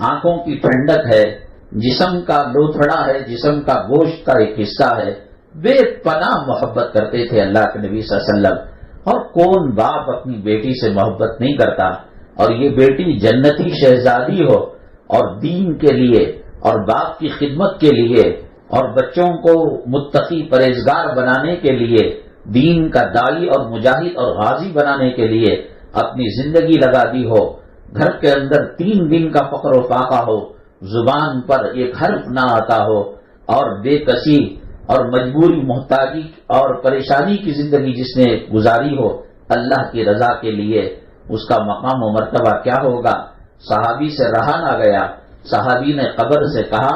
آنکھوں کی ٹھنڈک ہے، جسم کا لوتھڑا ہے، جسم کا گوشت کا ایک حصہ ہے، بے پناہ محبت کرتے تھے اللہ کے نبی صلی اللہ علیہ وسلم۔ اور کون باپ اپنی بیٹی سے محبت نہیں کرتا، اور یہ بیٹی جنتی شہزادی ہو اور دین کے لیے اور باپ کی خدمت کے لیے اور بچوں کو متقی پرہیزگار بنانے کے لیے، دین کا داعی اور مجاہد اور غازی بنانے کے لیے اپنی زندگی لگا دی ہو، گھر کے اندر 3 دن کا فقر و فاقہ ہو، زبان پر ایک حرف نہ آتا ہو، اور بے کسی اور مجبوری، محتاجی اور پریشانی کی زندگی جس نے گزاری ہو اللہ کی رضا کے لیے، اس کا مقام و مرتبہ کیا ہوگا۔ صحابی سے رہا نہ گیا۔ صحابی نے قبر سے کہا،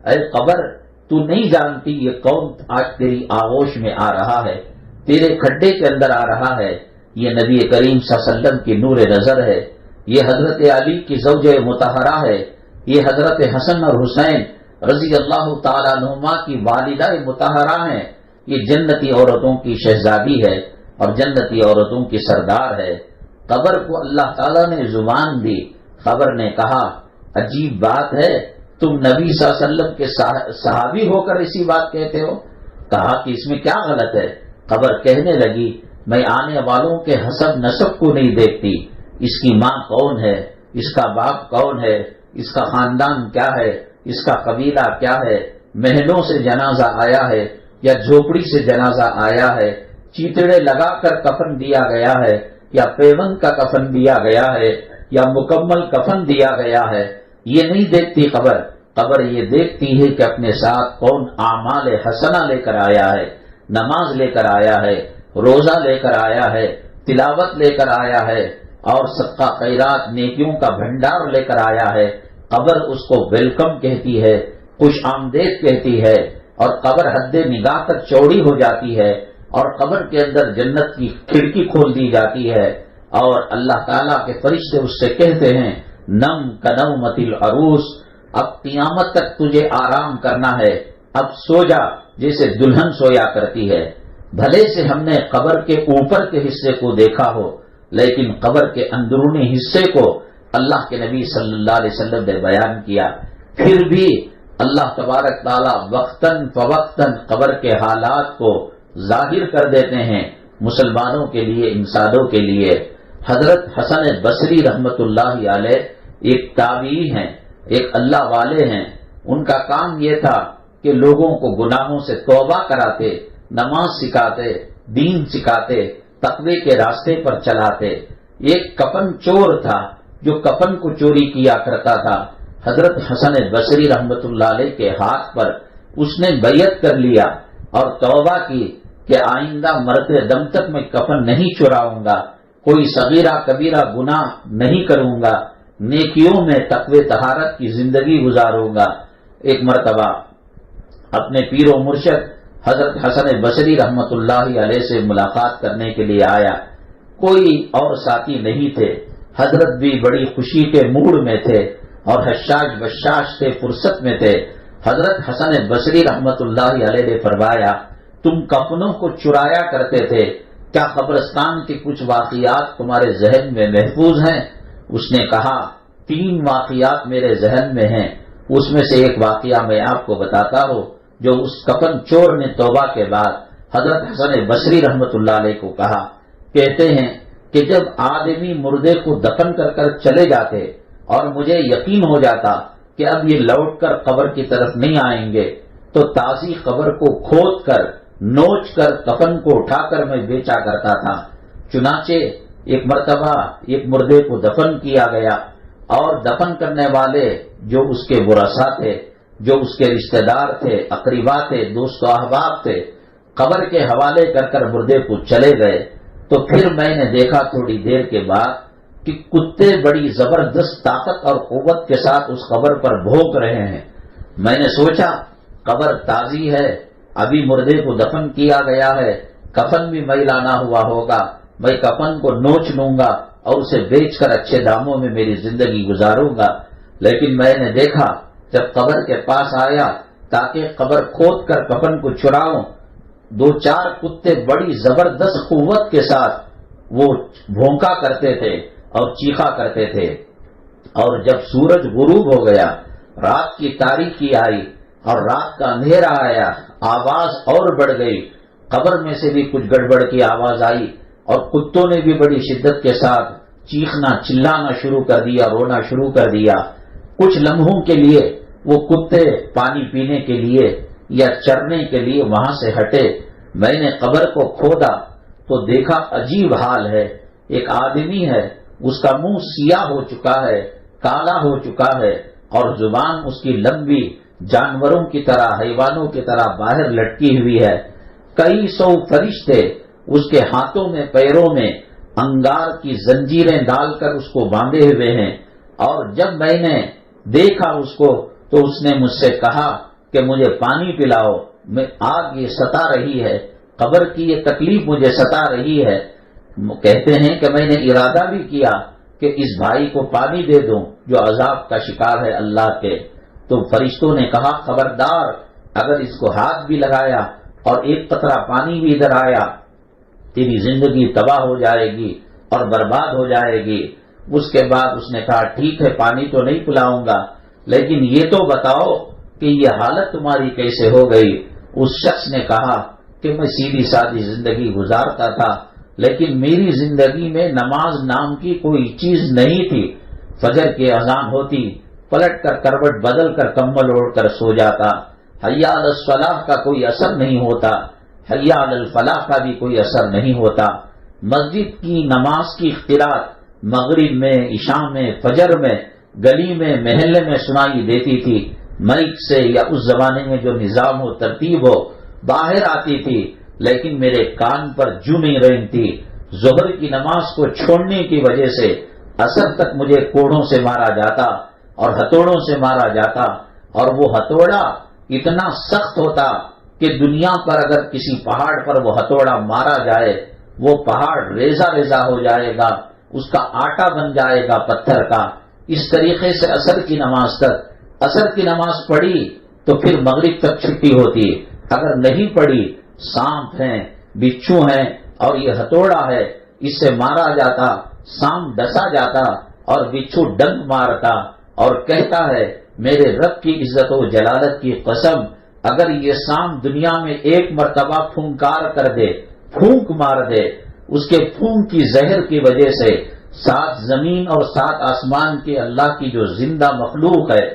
اے قبر، تو نہیں جانتی یہ کون آج تیری آغوش میں آ رہا ہے، تیرے کھڈے کے اندر آ رہا ہے، یہ نبی کریم صلی اللہ علیہ وسلم کی نور نظر ہے، یہ حضرت علی کی زوجہ مطہرہ ہے، یہ حضرت حسن اور حسین رضی اللہ تعالیٰ عنہما کی والدہ مطہرہ ہیں، یہ جنتی عورتوں کی شہزادی ہے اور جنتی عورتوں کی سردار ہے۔ قبر کو اللہ تعالیٰ نے زبان دی۔ قبر نے کہا، عجیب بات ہے، تم نبی صلی اللہ علیہ وسلم کے صحابی ہو کر اسی بات کہتے ہو۔ کہا کہ اس میں کیا غلط ہے؟ قبر کہنے لگی، میں آنے والوں کے حسب نسب کو نہیں دیکھتی، اس کی ماں کون ہے، اس کا باپ کون ہے، اس کا خاندان کیا ہے، اس کا قبیلہ کیا ہے، محلوں سے جنازہ آیا ہے یا جھوپڑی سے جنازہ آیا ہے، چیتڑے لگا کر کفن دیا گیا ہے یا پیوند کا کفن دیا گیا ہے یا مکمل کفن دیا گیا ہے، یہ نہیں دیکھتی قبر۔ قبر یہ دیکھتی ہے کہ اپنے ساتھ کون اعمال حسنہ لے کر آیا ہے، نماز لے کر آیا ہے، روزہ لے کر آیا ہے، تلاوت لے کر آیا ہے، اور صدقہ خیرات نیکیوں کا بھنڈار لے کر آیا ہے۔ قبر اس کو ویلکم کہتی ہے، خوش آمدید کہتی ہے، اور قبر حد نگاہ تک چوڑی ہو جاتی ہے، اور قبر کے اندر جنت کی کھڑکی کھول دی جاتی ہے، اور اللہ تعالیٰ کے فرشتے اس سے کہتے ہیں، نم کنومت العروس، اب قیامت تک تجھے آرام کرنا ہے، اب سو جا جیسے دلہن سویا کرتی ہے۔ بھلے سے ہم نے قبر کے اوپر کے حصے کو دیکھا ہو، لیکن قبر کے اندرونی حصے کو اللہ کے نبی صلی اللہ علیہ وسلم نے بیان کیا۔ پھر بھی اللہ تبارک تعالیٰ وقتاً فوقتاً قبر کے حالات کو ظاہر کر دیتے ہیں مسلمانوں کے لیے، انسانوں کے لیے۔ حضرت حسن بصری رحمت اللہ علیہ ایک تابعی ہیں، ایک اللہ والے ہیں۔ ان کا کام یہ تھا کہ لوگوں کو گناہوں سے توبہ کراتے، نماز سکھاتے، دین سکھاتے، تقوی کے راستے پر چلاتے۔ ایک کفن چور تھا جو کفن کو چوری کیا کرتا تھا۔ حضرت حسن بصری رحمت اللہ علیہ کے ہاتھ پر اس نے بیعت کر لیا اور توبہ کی کہ آئندہ مرتے دم تک میں کفن نہیں چراؤں گا، کوئی صغیرہ کبیرہ گناہ نہیں کروں گا، نیکیوں میں تقوی طہارت کی زندگی گزاروں گا۔ ایک مرتبہ اپنے پیر و مرشد حضرت حسن بصری رحمت اللہ علیہ سے ملاقات کرنے کے لیے آیا۔ کوئی اور ساتھی نہیں تھے، حضرت بھی بڑی خوشی کے موڈ میں تھے اور حشاش بشاش سے فرصت میں تھے۔ حضرت حسن بصری رحمت اللہ علیہ نے فرمایا، تم کفنوں کو چرایا کرتے تھے، کیا قبرستان کے کچھ واقعات تمہارے ذہن میں محفوظ ہیں؟ اس نے کہا، 3 واقعات میرے ذہن میں ہیں، اس میں سے ایک واقعہ میں آپ کو بتاتا ہوں جو اس کفن چور نے توبہ کے بعد حضرت حسن بصری رحمت اللہ علیہ کو کہا۔ کہتے ہیں کہ جب آدمی مردے کو دفن کر کر چلے جاتے اور مجھے یقین ہو جاتا کہ اب یہ لوٹ کر قبر کی طرف نہیں آئیں گے، تو تازی قبر کو کھود کر نوچ کر کفن کو اٹھا کر میں بیچا کرتا تھا۔ چنانچہ ایک مرتبہ ایک مردے کو دفن کیا گیا اور دفن کرنے والے جو اس کے ورثاء تھے، جو اس کے رشتہ دار تھے، اقربا تھے، دوست و احباب تھے، قبر کے حوالے کر کر مردے کو چلے گئے، تو پھر میں نے دیکھا تھوڑی دیر کے بعد کہ کتے بڑی زبردست طاقت اور قوت کے ساتھ اس قبر پر بھونک رہے ہیں۔ میں نے سوچا قبر تازی ہے، ابھی مردے کو دفن کیا گیا ہے، کفن بھی میں لانا ہوا ہوگا، میں کفن کو نوچ لوں گا اور اسے بیچ کر اچھے داموں میں میری زندگی گزاروں گا۔ لیکن میں نے دیکھا جب قبر کے پاس آیا تاکہ قبر کھود کر کفن کو چراؤں، 2-4 کتے بڑی زبردست قوت کے ساتھ وہ بھونکا کرتے تھے اور چیخا کرتے تھے۔ اور جب سورج غروب ہو گیا، رات کی تاریکی آئی اور رات کا اندھیرا آیا، آواز اور بڑھ گئی، قبر میں سے بھی کچھ گڑبڑ کی آواز آئی اور کتوں نے بھی بڑی شدت کے ساتھ چیخنا چلانا شروع کر دیا، رونا شروع کر دیا۔ کچھ لمحوں کے لیے وہ کتے پانی پینے کے لیے یا چرنے کے لیے وہاں سے ہٹے۔ میں نے قبر کو کھودا تو دیکھا عجیب حال ہے، ایک آدمی ہے، اس کا منہ سیاہ ہو چکا ہے، کالا ہو چکا ہے اور زبان اس کی لمبی جانوروں کی طرح، حیوانوں کی طرح باہر لٹکی ہوئی ہے۔ کئی سو فرشتے اس کے ہاتھوں میں پیروں میں انگار کی زنجیریں ڈال کر اس کو باندھے ہوئے ہیں۔ اور جب میں نے دیکھا اس کو تو اس نے مجھ سے کہا کہ مجھے پانی پلاؤ، میں آگ یہ ستا رہی ہے، قبر کی یہ تکلیف مجھے ستا رہی ہے۔ کہتے ہیں کہ میں نے ارادہ بھی کیا کہ اس بھائی کو پانی دے دوں جو عذاب کا شکار ہے اللہ کے۔ تو فرشتوں نے کہا خبردار، اگر اس کو ہاتھ بھی لگایا اور ایک قطرہ پانی بھی ادھر آیا تیری زندگی تباہ ہو جائے گی اور برباد ہو جائے گی۔ اس کے بعد اس نے کہا ٹھیک ہے، پانی تو نہیں پلاؤں گا، لیکن یہ تو بتاؤ کہ یہ حالت تمہاری کیسے ہو گئی؟ اس شخص نے کہا کہ میں سیدھی سادی زندگی گزارتا تھا، لیکن میری زندگی میں نماز نام کی کوئی چیز نہیں تھی۔ فجر کی اذان ہوتی، پلٹ کر کروٹ بدل کر کمبل اوڑھ کر سو جاتا، حی علی الصلاح کا کوئی اثر نہیں ہوتا، حی علی الفلاح کا بھی کوئی اثر نہیں ہوتا۔ مسجد کی نماز کی اختلاط مغرب میں، عشاء میں، فجر میں، گلی میں، محلے میں سنائی دیتی تھی، مائک سے یا اس زمانے میں جو نظام و ترتیب ہو باہر آتی تھی، لیکن میرے کان پر جو نہیں رہی تھی۔ ظہر کی نماز کو چھوڑنے کی وجہ سے عصر تک مجھے کوڑوں سے مارا جاتا اور ہتھوڑوں سے مارا جاتا، اور وہ ہتھوڑا اتنا سخت ہوتا کہ دنیا پر اگر کسی پہاڑ پر وہ ہتھوڑا مارا جائے وہ پہاڑ ریزہ ریزہ ہو جائے گا، اس کا آٹا بن جائے گا پتھر کا۔ اس طریقے سے عصر کی نماز تک، عصر کی نماز پڑھی تو پھر مغرب تک چھٹی ہوتی، اگر نہیں پڑھی سانپ ہیں، بچھو ہیں اور یہ ہتھوڑا ہے، اس سے مارا جاتا، سانپ ڈسا جاتا اور بچھو ڈنک مارتا اور کہتا ہے میرے رب کی عزت و جلالت کی قسم، اگر یہ سانپ دنیا میں ایک مرتبہ پھنکار کر دے، پھونک مار دے، اس کے پھونک کی زہر کی وجہ سے 7 زمین اور 7 آسمان کے اللہ کی جو زندہ مخلوق ہے،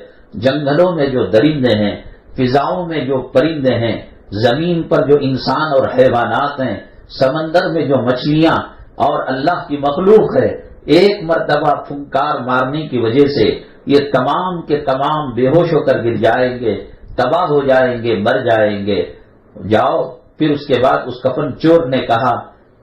جنگلوں میں جو درندے ہیں، فضاؤں میں جو پرندے ہیں، زمین پر جو انسان اور حیوانات ہیں، سمندر میں جو مچھلیاں اور اللہ کی مخلوق ہے، ایک مرتبہ پھنکار مارنے کی وجہ سے یہ تمام کے تمام بے ہوش ہو کر گر جائیں گے، تباہ ہو جائیں گے، مر جائیں گے۔ جاؤ۔ پھر اس کے بعد اس کفن چور نے کہا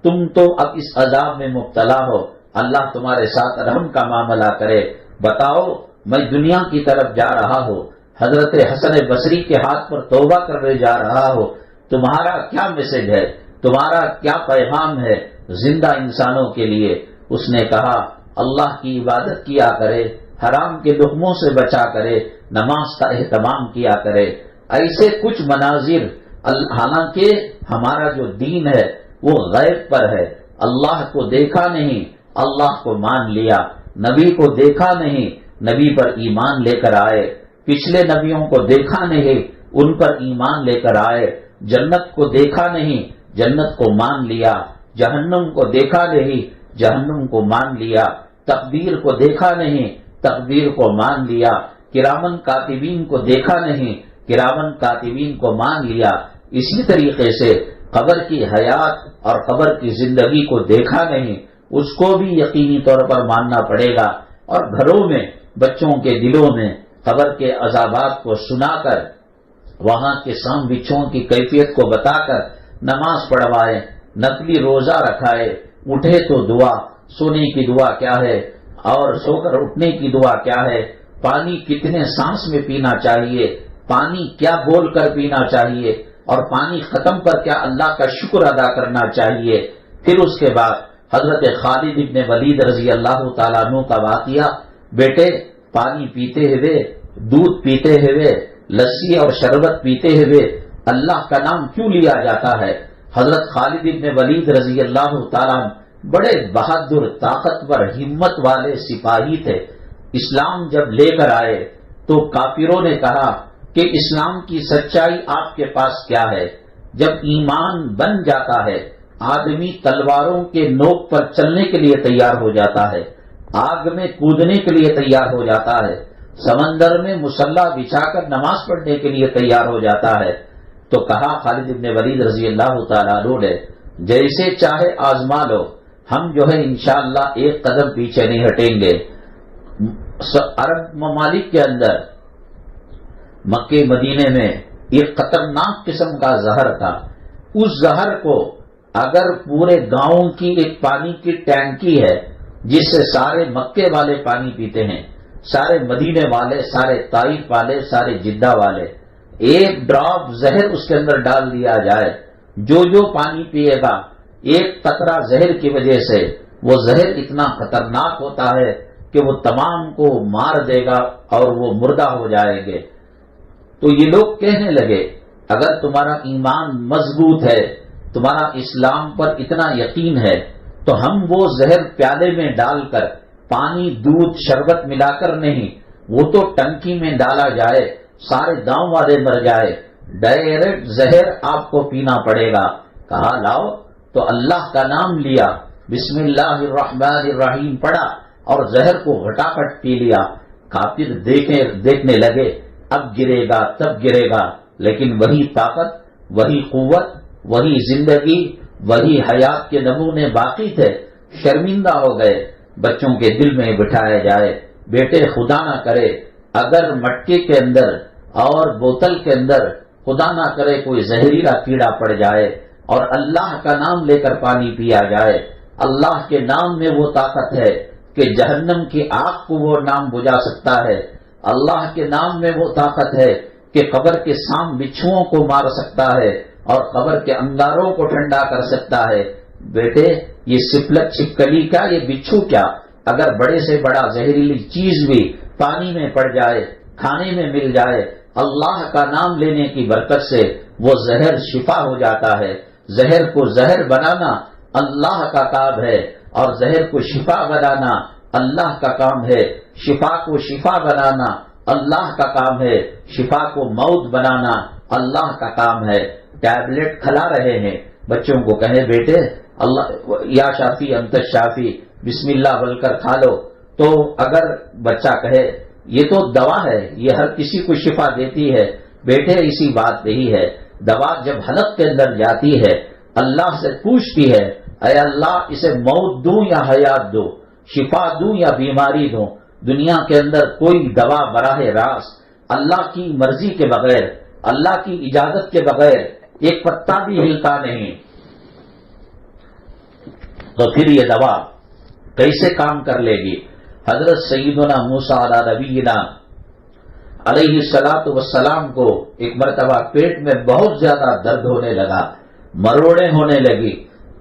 تم تو اب اس عذاب میں مبتلا ہو، اللہ تمہارے ساتھ رحم کا معاملہ کرے، بتاؤ میں دنیا کی طرف جا رہا ہوں، حضرت حسن بصری کے ہاتھ پر توبہ کرنے جا رہا ہوں، تمہارا کیا میسج ہے، تمہارا کیا پیغام ہے زندہ انسانوں کے لیے؟ اس نے کہا اللہ کی عبادت کیا کرے، حرام کے لقموں سے بچا کرے، نماز کا اہتمام کیا کرے۔ ایسے کچھ مناظر، حالانکہ ہمارا جو دین ہے وہ غیب پر ہے، اللہ کو دیکھا نہیں، اللہ کو مان لیا، نبی کو دیکھا نہیں، نبی پر ایمان لے کر آئے، پچھلے نبیوں کو دیکھا نہیں، ان پر ایمان لے کر آئے، جنت کو دیکھا نہیں، جنت کو مان لیا، جہنم کو دیکھا نہیں، جہنم کو مان لیا، تقدیر کو دیکھا نہیں، تقدیر کو مان لیا، کرامن کاتبین کو دیکھا نہیں، کرامن کاتبین کو مان لیا۔ اسی طریقے سے قبر کی حیات اور قبر کی زندگی کو دیکھا نہیں، اس کو بھی یقینی طور پر ماننا پڑے گا۔ اور گھروں میں بچوں کے دلوں میں قبر کے عذابات کو سنا کر، وہاں کے سام بچھوؤں کی کیفیت کو بتا کر نماز پڑھوائے، نفلی روزہ رکھائے، اٹھے تو دعا، سونے کی دعا کیا ہے اور سو کر اٹھنے کی دعا کیا ہے، پانی کتنے سانس میں پینا چاہیے، پانی کیا بول کر پینا چاہیے، اور پانی ختم پر کیا اللہ کا شکر ادا کرنا چاہیے۔ پھر اس کے بعد حضرت خالد ابن ولید رضی اللہ تعالیٰ عنہ کا واقعہ، بیٹے پانی پیتے ہوئے، دودھ پیتے ہوئے، لسی اور شربت پیتے ہوئے اللہ کا نام کیوں لیا جاتا ہے؟ حضرت خالد ابن ولید رضی اللہ تعالیٰ بڑے بہادر، طاقتور، ہمت والے سپاہی تھے۔ اسلام جب لے کر آئے تو کافروں نے کہا کہ اسلام کی سچائی آپ کے پاس کیا ہے؟ جب ایمان بن جاتا ہے آدمی تلواروں کے نوک پر چلنے کے لیے تیار ہو جاتا ہے، آگ میں کودنے کے لیے تیار ہو جاتا ہے، سمندر میں مسلح بچھا کر نماز پڑھنے کے لیے تیار ہو جاتا ہے۔ تو کہا خالد ابن ولید رضی اللہ تعالیٰ عنہ نے، جیسے چاہے آزما لو، ہم جو ہے انشاءاللہ ایک قدم پیچھے نہیں ہٹیں گے۔ عرب ممالک کے اندر مکے مدینے میں ایک خطرناک قسم کا زہر تھا، اس زہر کو اگر پورے گاؤں کی ایک پانی کی ٹینکی ہے جس سے سارے مکے والے پانی پیتے ہیں، سارے مدینے والے، سارے طائف والے، سارے جدہ والے، ایک ڈراپ زہر اس کے اندر ڈال دیا جائے، جو پانی پیے گا ایک قطرہ زہر کی وجہ سے وہ زہر اتنا خطرناک ہوتا ہے کہ وہ تمام کو مار دے گا اور وہ مردہ ہو جائیں گے۔ تو یہ لوگ کہنے لگے اگر تمہارا ایمان مضبوط ہے، تمہارا اسلام پر اتنا یقین ہے تو ہم وہ زہر پیالے میں ڈال کر، پانی دودھ شربت ملا کر نہیں، وہ تو ٹنکی میں ڈالا جائے، سارے گاؤں والے مر جائے، ڈائریکٹ زہر آپ کو پینا پڑے گا۔ کہا لاؤ، تو اللہ کا نام لیا، بسم اللہ الرحمن الرحیم پڑھا اور زہر کو گھٹاپٹ پی لیا۔ کافر دیکھنے لگے اب گرے گا تب گرے گا، لیکن وہی طاقت، وہی قوت، وہی زندگی، وہی حیات کے نمونے باقی تھے۔ شرمندہ ہو گئے، بچوں کے دل میں بٹھایا جائے، بیٹے خدا نہ کرے اگر مٹکے کے اندر اور بوتل کے اندر خدا نہ کرے کوئی زہریلا کیڑا پڑ جائے اور اللہ کا نام لے کر پانی پیا جائے، اللہ کے نام میں وہ طاقت ہے کہ جہنم کی آگ کو وہ نام بجھا سکتا ہے، اللہ کے نام میں وہ طاقت ہے کہ قبر کے سام بچھوؤں کو مار سکتا ہے اور قبر کے انگاروں کو ٹھنڈا کر سکتا ہے۔ بیٹے یہ سپلک چھپکلی کا، یہ بچھو کیا، اگر بڑے سے بڑا زہریلی چیز بھی پانی میں پڑ جائے، کھانے میں مل جائے، اللہ کا نام لینے کی برکت سے وہ زہر شفا ہو جاتا ہے۔ زہر کو زہر بنانا اللہ کا کام ہے اور زہر کو شفا بنانا اللہ کا کام ہے، شفا کو شفا بنانا اللہ کا کام ہے، شفا کو موت بنانا اللہ کا کام ہے۔ ٹیبلٹ کھلا رہے ہیں، بچوں کو کہیں بیٹے اللہ یا شافی انت شافی بسم اللہ بول کر کھا لو، تو اگر بچہ کہے یہ تو دوا ہے، یہ ہر کسی کو شفا دیتی ہے، بیٹے اسی بات یہی ہے، دوا جب حلق کے اندر جاتی ہے اللہ سے پوچھتی ہے اے اللہ اسے موت دوں یا حیات دوں، شفا دوں یا بیماری دوں۔ دنیا کے اندر کوئی دوا براہ راست اللہ کی مرضی کے بغیر، اللہ کی اجازت کے بغیر ایک پتا بھی ہلتا نہیں، تو پھر یہ دوا کیسے کام کر لے گی؟ حضرت سیدنا موسیٰ علی نبینا علیہ الصلاۃ والسلام کو ایک مرتبہ پیٹ میں بہت زیادہ درد ہونے لگا، مروڑیں ہونے لگی،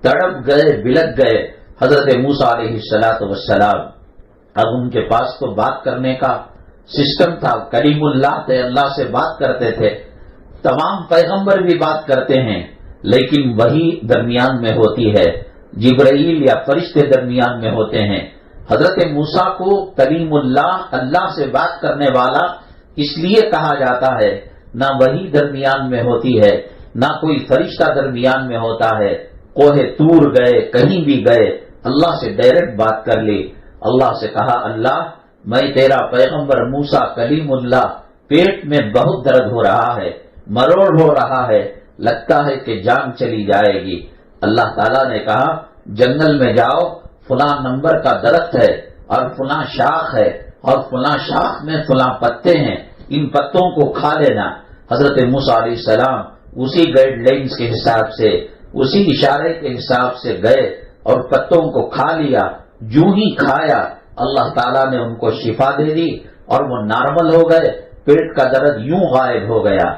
تڑپ گئے، بلک گئے حضرت موسیٰ علیہ الصلاۃ والسلام۔ اب ان کے پاس تو بات کرنے کا سسٹم تھا، کلیم اللہ تھے، اللہ سے بات کرتے تھے، تمام پیغمبر بھی بات کرتے ہیں، لیکن وہی درمیان میں ہوتی ہے، جبرائیل یا فرشتے درمیان میں ہوتے ہیں۔ حضرت موسیٰ کو کلیم اللہ، اللہ سے بات کرنے والا اس لیے کہا جاتا ہے، نہ وہی درمیان میں ہوتی ہے، نہ کوئی فرشتہ درمیان میں ہوتا ہے۔ کوہ طور گئے، کہیں بھی گئے، اللہ سے ڈائریکٹ بات کر لی، اللہ سے کہا اللہ میں تیرا پیغمبر موسیٰ کلیم اللہ، پیٹ میں بہت درد ہو رہا ہے، مروڑ ہو رہا ہے، لگتا ہے کہ جان چلی جائے گی۔ اللہ تعالیٰ نے کہا جنگل میں جاؤ، فلاں نمبر کا درخت ہے اور فلاں شاخ ہے اور فلاں شاخ میں فلاں پتے ہیں، ان پتوں کو کھا لینا۔ حضرت موسیٰ علیہ السلام اسی گائیڈ لائنز کے حساب سے، اسی اشارے کے حساب سے گئے اور پتوں کو کھا لیا۔ جو ہی کھایا اللہ تعالیٰ نے ان کو شفا دے دی اور وہ نارمل ہو گئے، پیٹ کا درد یوں غائب ہو گیا۔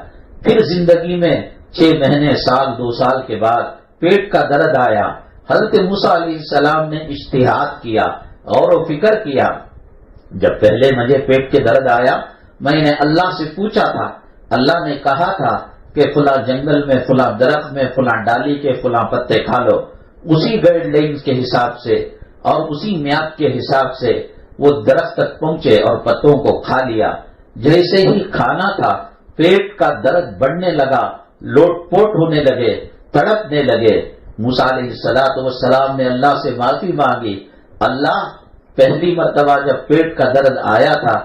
پھر زندگی میں 6 مہینے، سال، 2 سال کے بعد پیٹ کا درد آیا۔ حضرت موسیٰ علیہ السلام نے اجتہاد کیا، غور و فکر کیا۔ جب پہلے مجھے پیٹ کے درد آیا، میں نے اللہ سے پوچھا تھا، اللہ نے کہا تھا کہ فلاں جنگل میں، فلاں درخت میں، فلاں ڈالی کے فلاں پتے کھا لو۔ اسی گائیڈ لائنز کے حساب سے اور اسی میعاد کے حساب سے وہ درخت تک پہنچے اور پتوں کو کھا لیا۔ جیسے ہی کھانا تھا پیٹ کا درد بڑھنے لگا، لوٹ پوٹ ہونے لگے، تڑپنے لگے۔ موسیٰ علیہ السلام نے اللہ سے معافی مانگی، اللہ پہلی مرتبہ جب پیٹ کا درد آیا تھا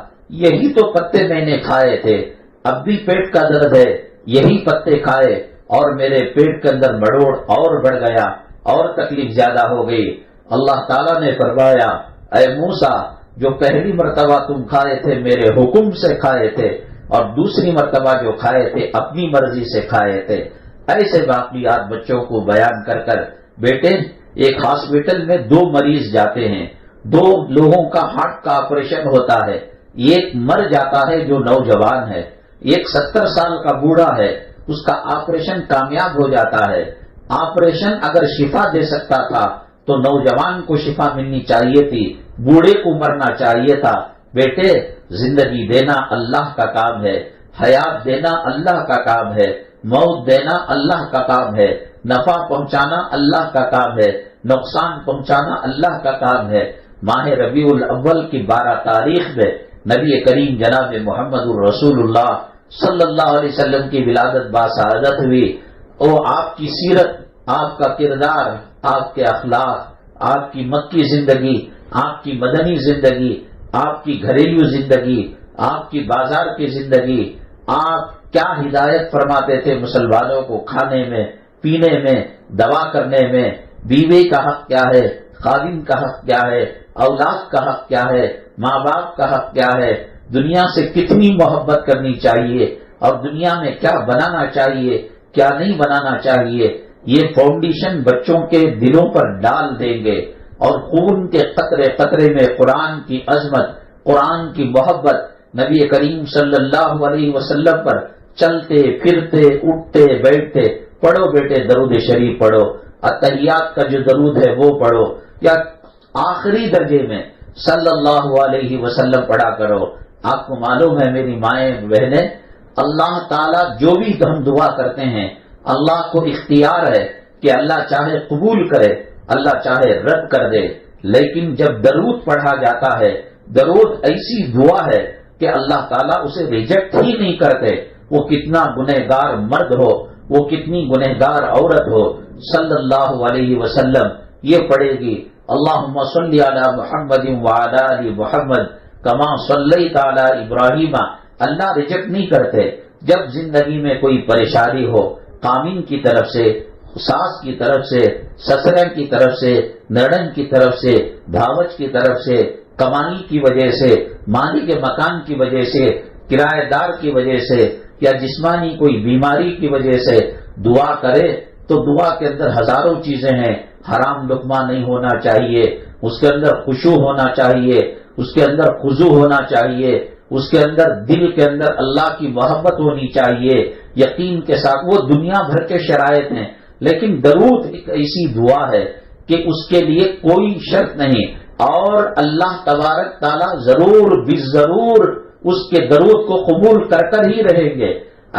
یہی تو پتے میں نے کھائے تھے، اب بھی پیٹ کا درد ہے، یہی پتے کھائے اور میرے پیٹ کے اندر مڑوڑ اور بڑھ گیا اور تکلیف زیادہ ہو گئی۔ اللہ تعالیٰ نے فرمایا، اے موسیٰ، جو پہلی مرتبہ تم کھائے تھے میرے حکم سے کھائے تھے اور دوسری مرتبہ جو کھائے تھے اپنی مرضی سے کھائے تھے۔ ایسے واقعات بچوں کو بیان کر کر، بیٹے ایک ہاسپٹل میں 2 مریض جاتے ہیں، 2 لوگوں کا ہارٹ کا آپریشن ہوتا ہے، ایک مر جاتا ہے جو نوجوان ہے، ایک 70 سال کا بوڑھا ہے، اس کا آپریشن کامیاب ہو جاتا ہے۔ آپریشن اگر شفا دے سکتا تھا تو نوجوان کو شفا ملنی چاہیے تھی، بوڑھے کو مرنا چاہیے تھا۔ بیٹے زندگی دینا اللہ کا کام ہے، حیات دینا اللہ کا کام ہے، موت دینا اللہ کا کام ہے، نفع پہنچانا اللہ کا کام ہے، نقصان پہنچانا اللہ کا کام ہے۔ ماہ ربیع الاول کی 12 تاریخ میں نبی کریم جناب محمد الرسول اللہ صلی اللہ علیہ وسلم کی ولادت باسعادت ہوئی۔ آپ کی سیرت، آپ کا کردار، آپ کے اخلاق، آپ کی مکی زندگی، آپ کی مدنی زندگی، آپ کی گھریلو زندگی، آپ کی بازار کی زندگی، آپ کیا ہدایت فرماتے تھے مسلمانوں کو کھانے میں، پینے میں، دوا کرنے میں، بیوی کا حق کیا ہے، خادم کا حق کیا ہے، اولاد کا حق کیا ہے، ماں باپ کا حق کیا ہے، دنیا سے کتنی محبت کرنی چاہیے اور دنیا میں کیا بنانا چاہیے، کیا نہیں بنانا چاہیے، یہ فاؤنڈیشن بچوں کے دلوں پر ڈال دیں گے اور خون کے قطرے قطرے میں قرآن کی عظمت، قرآن کی محبت، نبی کریم صلی اللہ علیہ وسلم پر چلتے پھرتے اٹھتے بیٹھتے۔ پڑھو بیٹے درود شریف پڑھو، اتحیات کا جو درود ہے وہ پڑھو، یا آخری درجے میں صلی اللہ علیہ وسلم پڑھا کرو۔ آپ کو معلوم ہے میری مائیں بہنیں، اللہ تعالیٰ جو بھی ہم دعا کرتے ہیں اللہ کو اختیار ہے کہ اللہ چاہے قبول کرے، اللہ چاہے رد کر دے، لیکن جب درود پڑھا جاتا ہے، درود ایسی دعا ہے کہ اللہ تعالیٰ اسے ریجیکٹ ہی نہیں کرتے، وہ کتنا گنہگار مرد ہو، وہ کتنی گنہگار عورت ہو، صلی اللہ علیہ وسلم یہ پڑھے گی، اللہم صلی علی محمد وعلی آل محمد کما صلیت علی ابراہیم۔ اللہ ریجیکٹ نہیں کرتے۔ جب زندگی میں کوئی پریشانی ہو، قامین کی طرف سے، ساس کی طرف سے، سسرے کی طرف سے، نرڑن کی طرف سے، بھاوج کی طرف سے، کمائی کی وجہ سے، مالک مکان کی وجہ سے، کرایہ دار کی وجہ سے، یا جسمانی کوئی بیماری کی وجہ سے دعا کرے تو دعا کے اندر ہزاروں چیزیں ہیں۔ حرام لقمہ نہیں ہونا چاہیے، اس کے اندر خشوع ہونا چاہیے، اس کے اندر خضوع ہونا چاہیے، اس کے اندر دل کے اندر اللہ کی محبت ہونی چاہیے، یقین کے ساتھ۔ وہ دنیا بھر کے شرائط ہیں، لیکن درود ایک ایسی دعا ہے کہ اس کے لیے کوئی شرط نہیں، اور اللہ تبارک تعالیٰ ضرور بالضرور اس کے درود کو قبول کر کر ہی رہیں گے۔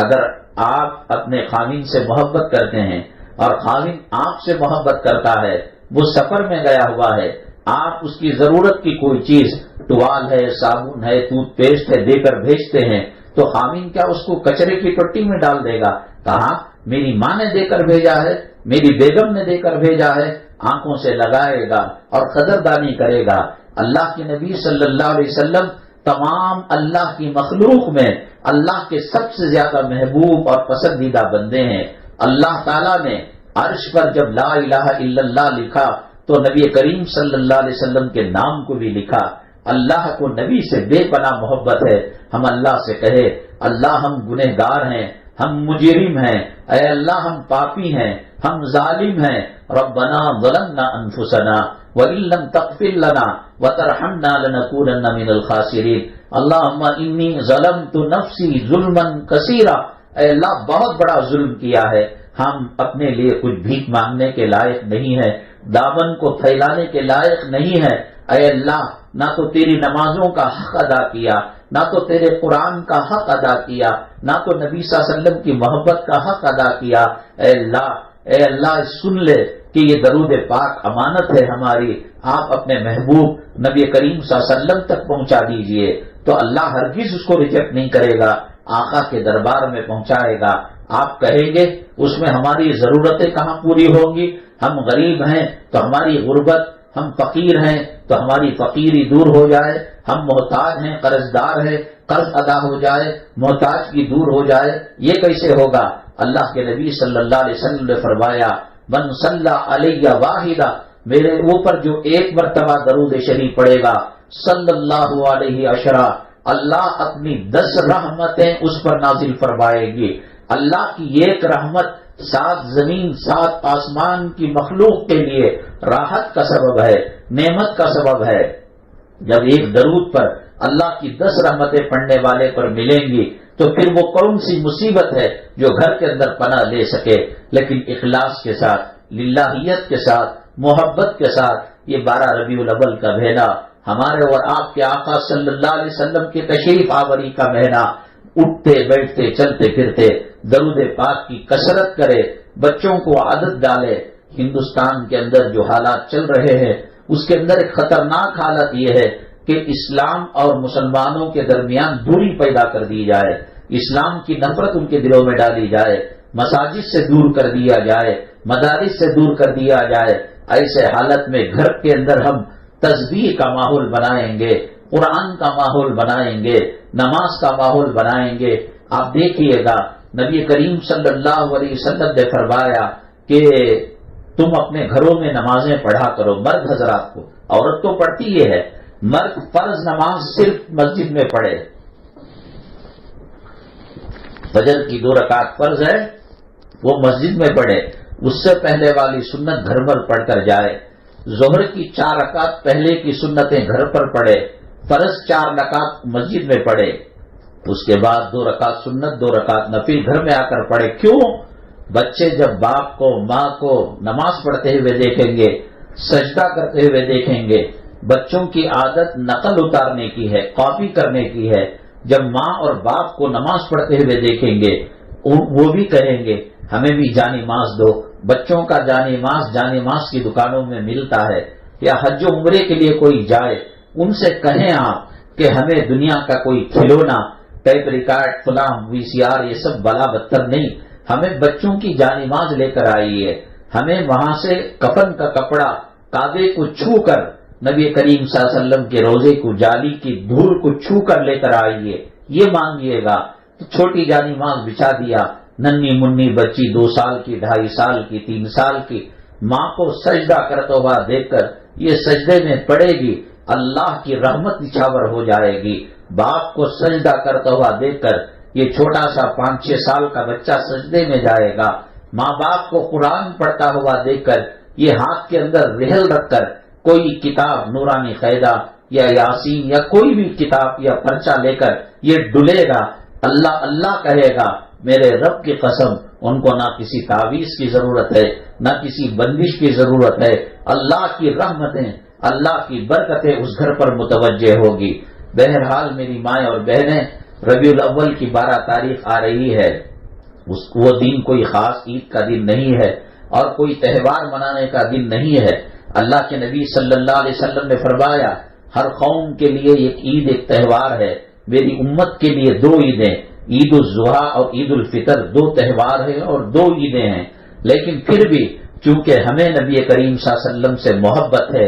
اگر آپ اپنے خاوند سے محبت کرتے ہیں اور خاوند آپ سے محبت کرتا ہے، وہ سفر میں گیا ہوا ہے، آپ اس کی ضرورت کی کوئی چیز، ٹوال ہے، صابن ہے، ٹوتھ پیسٹ ہے، دے کر بھیجتے ہیں، تو خاوند کیا اس کو کچرے کی پٹی میں ڈال دے گا؟ کہا میری ماں نے دے کر بھیجا ہے، میری بیگم نے دے کر بھیجا ہے، آنکھوں سے لگائے گا اور قدردانی کرے گا۔ اللہ کے نبی صلی اللہ علیہ وسلم تمام اللہ کی مخلوق میں اللہ کے سب سے زیادہ محبوب اور پسندیدہ بندے ہیں۔ اللہ تعالیٰ نے عرش پر جب لا الہ الا اللہ لکھا تو نبی کریم صلی اللہ علیہ وسلم کے نام کو بھی لکھا۔ اللہ کو نبی سے بے پناہ محبت ہے. ہم اللہ سے کہے اللہ ہم گنہگار ہیں، ہم مجرم ہیں، اے اللہ ہم پاپی ہیں، ہم ظالم ہیں. ربنا ظلمنا انفسنا وَإِن لَّمْ تَغْفِرْ لَنَا وَتَرْحَمْنَا لَنَكُونَنَّ مِنَ الْخَاسِرِينَ. اللہم انی ظلمت نفسی ظلما کثیرا. اے اللہ بہت بڑا ظلم کیا ہے، ہم اپنے لیے کچھ بھیک مانگنے کے لائق نہیں ہے، دامن کو پھیلانے کے لائق نہیں ہے. اے اللہ نہ تو تیری نمازوں کا حق ادا کیا، نہ تو تیرے قرآن کا حق ادا کیا، نہ تو نبی صلی اللہ علیہ وسلم کی محبت کا حق ادا کیا. اے اللہ سن لے کہ یہ درود پاک امانت ہے ہماری، آپ اپنے محبوب نبی کریم صلی اللہ علیہ وسلم تک پہنچا دیجئے. تو اللہ ہرگز اس کو ریجیکٹ نہیں کرے گا، آقا کے دربار میں پہنچائے گا. آپ کہیں گے اس میں ہماری ضرورتیں کہاں پوری ہوں گی؟ ہم غریب ہیں تو ہماری غربت، ہم فقیر ہیں تو ہماری فقیری دور ہو جائے، ہم محتاج ہیں، قرض دار ہیں، قرض ادا ہو جائے، محتاج کی دور ہو جائے. یہ کیسے ہوگا؟ اللہ کے نبی صلی اللہ علیہ وسلم نے فرمایا من صلی علیہ واحدہ، میرے اوپر جو ایک مرتبہ درود شریف پڑھے گا صلی اللہ علیہ عشرہ، اللہ اپنی 10 رحمتیں اس پر نازل فرمائے گی. اللہ کی ایک رحمت 7 زمین 7 آسمان کی مخلوق کے لیے راحت کا سبب ہے، نعمت کا سبب ہے. جب ایک درود پر اللہ کی 10 رحمتیں پڑھنے والے پر ملیں گی تو پھر وہ کون سی مصیبت ہے جو گھر کے اندر پناہ لے سکے؟ لیکن اخلاص کے ساتھ، للہیت کے ساتھ، محبت کے ساتھ یہ 12 ربیع الاول کا مہینہ ہمارے اور آپ کے آقا صلی اللہ علیہ وسلم کے تشریف آوری کا مہینہ، اٹھتے بیٹھتے چلتے پھرتے درود پاک کی کثرت کرے، بچوں کو عادت ڈالے. ہندوستان کے اندر جو حالات چل رہے ہیں اس کے اندر ایک خطرناک حالت یہ ہے کہ اسلام اور مسلمانوں کے درمیان دوری پیدا کر دی جائے، اسلام کی نفرت ان کے دلوں میں ڈالی جائے، مساجد سے دور کر دیا جائے، مدارس سے دور کر دیا جائے. ایسے حالت میں گھر کے اندر ہم تسبیح کا ماحول بنائیں گے، قرآن کا ماحول بنائیں گے، نماز کا ماحول بنائیں گے. آپ دیکھیے گا نبی کریم صلی اللہ علیہ وسلم نے فرمایا کہ تم اپنے گھروں میں نمازیں پڑھا کرو، مرد حضرات کو، عورت تو پڑھتی یہ ہے، مرد فرض نماز صرف مسجد میں پڑھے. فجر کی 2 رکعت فرض ہے وہ مسجد میں پڑھے، اس سے پہلے والی سنت گھر پر پڑھ کر جائے. ظہر کی 4 رکعت پہلے کی سنتیں گھر پر پڑھے، فرض 4 رکعت مسجد میں پڑھے، اس کے بعد 2 رکعت سنت 2 رکعت نفل گھر میں آ کر پڑھے. کیوں؟ بچے جب باپ کو ماں کو نماز پڑھتے ہوئے دیکھیں گے، سجدہ کرتے ہوئے دیکھیں گے، بچوں کی عادت نقل اتارنے کی ہے، کاپی کرنے کی ہے. جب ماں اور باپ کو نماز پڑھتے ہوئے دیکھیں گے وہ بھی کہیں گے ہمیں بھی جانی ماز دو. بچوں کا جانی ماز کی دکانوں میں ملتا ہے. یا حج و عمرے کے لیے کوئی جائے ان سے کہیں آپ کہ ہمیں دنیا کا کوئی کھلونا، ٹیپ ریکارڈ، فلاں VCR یہ سب بلا بدتر نہیں، ہمیں بچوں کی جانی ماز لے کر آئیے. ہمیں وہاں سے کفن کا کپڑا کعبے کو چھو کر نبی کریم صلی اللہ علیہ وسلم کے روزے کو، جالی کی دھول کو چھو کر لے کر آئیے، یہ مانگیے گا. تو چھوٹی جانی ماز بچھا دیا، ننھی منی بچی 2 سال کی، 2.5 سال کی، 3 سال کی، ماں کو سجدہ کرتا ہوا دیکھ کر یہ سجدے میں پڑے گی، اللہ کی رحمت نچھاور ہو جائے گی. باپ کو سجدہ کرتا ہوا دیکھ کر یہ چھوٹا سا 5-6 سال کا بچہ سجدے میں جائے گا. ماں باپ کو قرآن پڑھتا ہوا دیکھ کر یہ ہاتھ کے اندر رحل رکھ کر کوئی کتاب نورانی قاعدہ یا یاسین یا کوئی بھی کتاب یا پرچہ لے کر یہ ڈلے گا، اللہ اللہ کہے گا. میرے رب کی قسم ان کو نہ کسی تعویذ کی ضرورت ہے، نہ کسی بندش کی ضرورت ہے. اللہ کی رحمتیں، اللہ کی برکتیں اس گھر پر متوجہ ہوگی. بہرحال میری مائیں اور بہنیں، ربیع الاول کی 12 تاریخ آ رہی ہے. وہ دن کوئی خاص عید کا دن نہیں ہے اور کوئی تہوار منانے کا دن نہیں ہے. اللہ کے نبی صلی اللہ علیہ وسلم نے فرمایا ہر قوم کے لیے ایک عید، ایک تہوار ہے. میری امت کے لیے 2 عیدیں، عید الضحیٰ اور عید الفطر، 2 تہوار ہیں اور 2 عیدیں ہیں. لیکن پھر بھی چونکہ ہمیں نبی کریم صلی اللہ علیہ وسلم سے محبت ہے،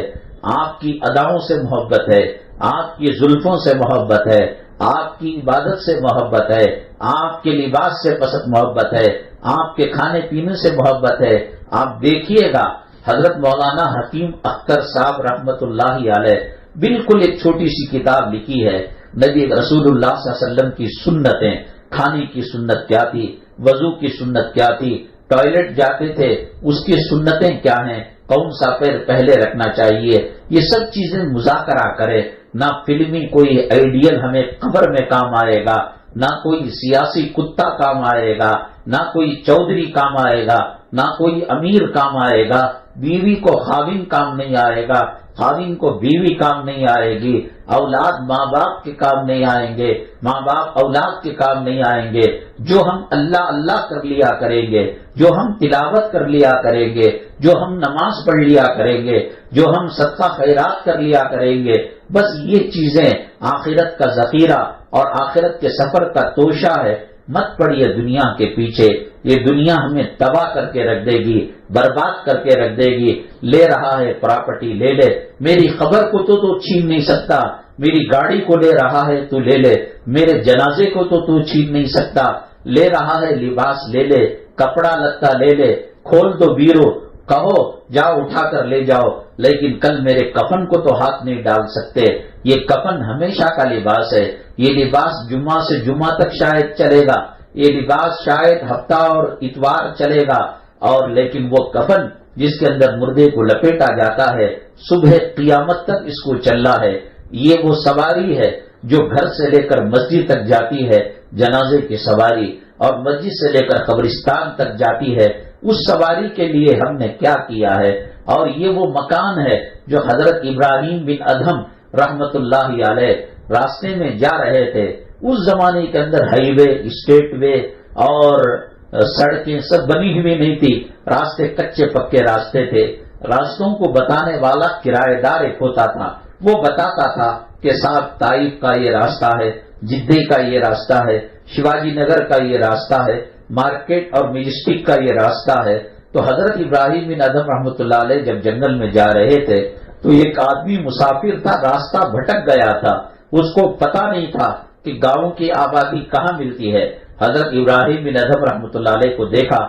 آپ کی اداؤں سے محبت ہے، آپ کی زلفوں سے محبت ہے، آپ کی عبادت سے محبت ہے، آپ کے لباس سے پسند محبت ہے، آپ کے کھانے پینے سے محبت ہے. آپ دیکھیے گا حضرت مولانا حکیم اختر صاحب رحمت اللہ علیہ بالکل ایک چھوٹی سی کتاب لکھی ہے، نبی رسول اللہ صلی اللہ علیہ وسلم کی سنتیں، کھانے کی سنت کیا تھی، وضو کی سنت کیا تھی، ٹوائلٹ جاتے تھے اس کی سنتیں کیا ہیں، کون سا پیر پہلے رکھنا چاہیے، یہ سب چیزیں مذاکرہ کرے. نہ فلمی کوئی آئیڈیل ہمیں قبر میں کام آئے گا، نہ کوئی سیاسی کتا کام آئے گا، نہ کوئی چودھری کام آئے گا، نہ کوئی امیر کام آئے گا. بیوی کو خاوند کام نہیں آئے گا، خاوند کو بیوی کام نہیں آئے گی، اولاد ماں باپ کے کام نہیں آئیں گے، ماں باپ اولاد کے کام نہیں آئیں گے. جو ہم اللہ اللہ کر لیا کریں گے، جو ہم تلاوت کر لیا کریں گے، جو ہم نماز پڑھ لیا کریں گے، جو ہم صدقہ خیرات کر لیا کریں گے، بس یہ چیزیں آخرت کا ذخیرہ اور آخرت کے سفر کا توشہ ہے. مت پڑیے دنیا کے پیچھے، یہ دنیا ہمیں تباہ کر کے رکھ دے گی، برباد کر کے رکھ دے گی. لے رہا ہے پراپرٹی لے لے، میری خبر کو تو چھین نہیں سکتا، میری گاڑی کو لے رہا ہے تو لے لے، میرے جنازے کو تو چھین نہیں سکتا. لے رہا ہے لباس لے لے، کپڑا لتا لے لے، کھول دو بیرو، کہو جاؤ اٹھا کر لے جاؤ، لیکن کل میرے کفن کو تو ہاتھ نہیں ڈال سکتے. یہ کفن ہمیشہ کا لباس ہے، یہ لباس جمعہ سے جمعہ تک شاید چلے گا، یہ لباس شاید ہفتہ اور اتوار چلے گا، اور لیکن وہ کفن جس کے اندر مردے کو لپیٹا جاتا ہے صبح قیامت تک اس کو چلنا ہے. یہ وہ سواری ہے جو گھر سے لے کر مسجد تک جاتی ہے، جنازے کی سواری، اور مسجد سے لے کر قبرستان تک جاتی ہے. اس سواری کے لیے ہم نے کیا کیا ہے؟ اور یہ وہ مکان ہے جو حضرت ابراہیم بن ادہم رحمت اللہ علیہ راستے میں جا رہے تھے. اس زمانے کے اندر ہائی وے، اسٹیٹ وے اور سڑکیں سب بنی ہوئی نہیں تھی، راستے کچے پکے راستے تھے. راستوں کو بتانے والا کرایہ دار ایک ہوتا تھا، وہ بتاتا تھا کہ صاحب طائف کا یہ راستہ ہے، جدے کا یہ راستہ ہے، شیواجی نگر کا یہ راستہ ہے، مارکیٹ اور میجسٹک کا یہ راستہ ہے. تو حضرت ابراہیم بن ادہم رحمۃ اللہ علیہ جب جنگل میں جا رہے تھے تو ایک آدمی مسافر تھا، راستہ بھٹک گیا تھا، اس کو پتا نہیں تھا کہ گاؤں کی آبادی کہاں ملتی ہے. حضرت ابراہیم بن ادہم رحمۃ اللہ علیہ کو دیکھا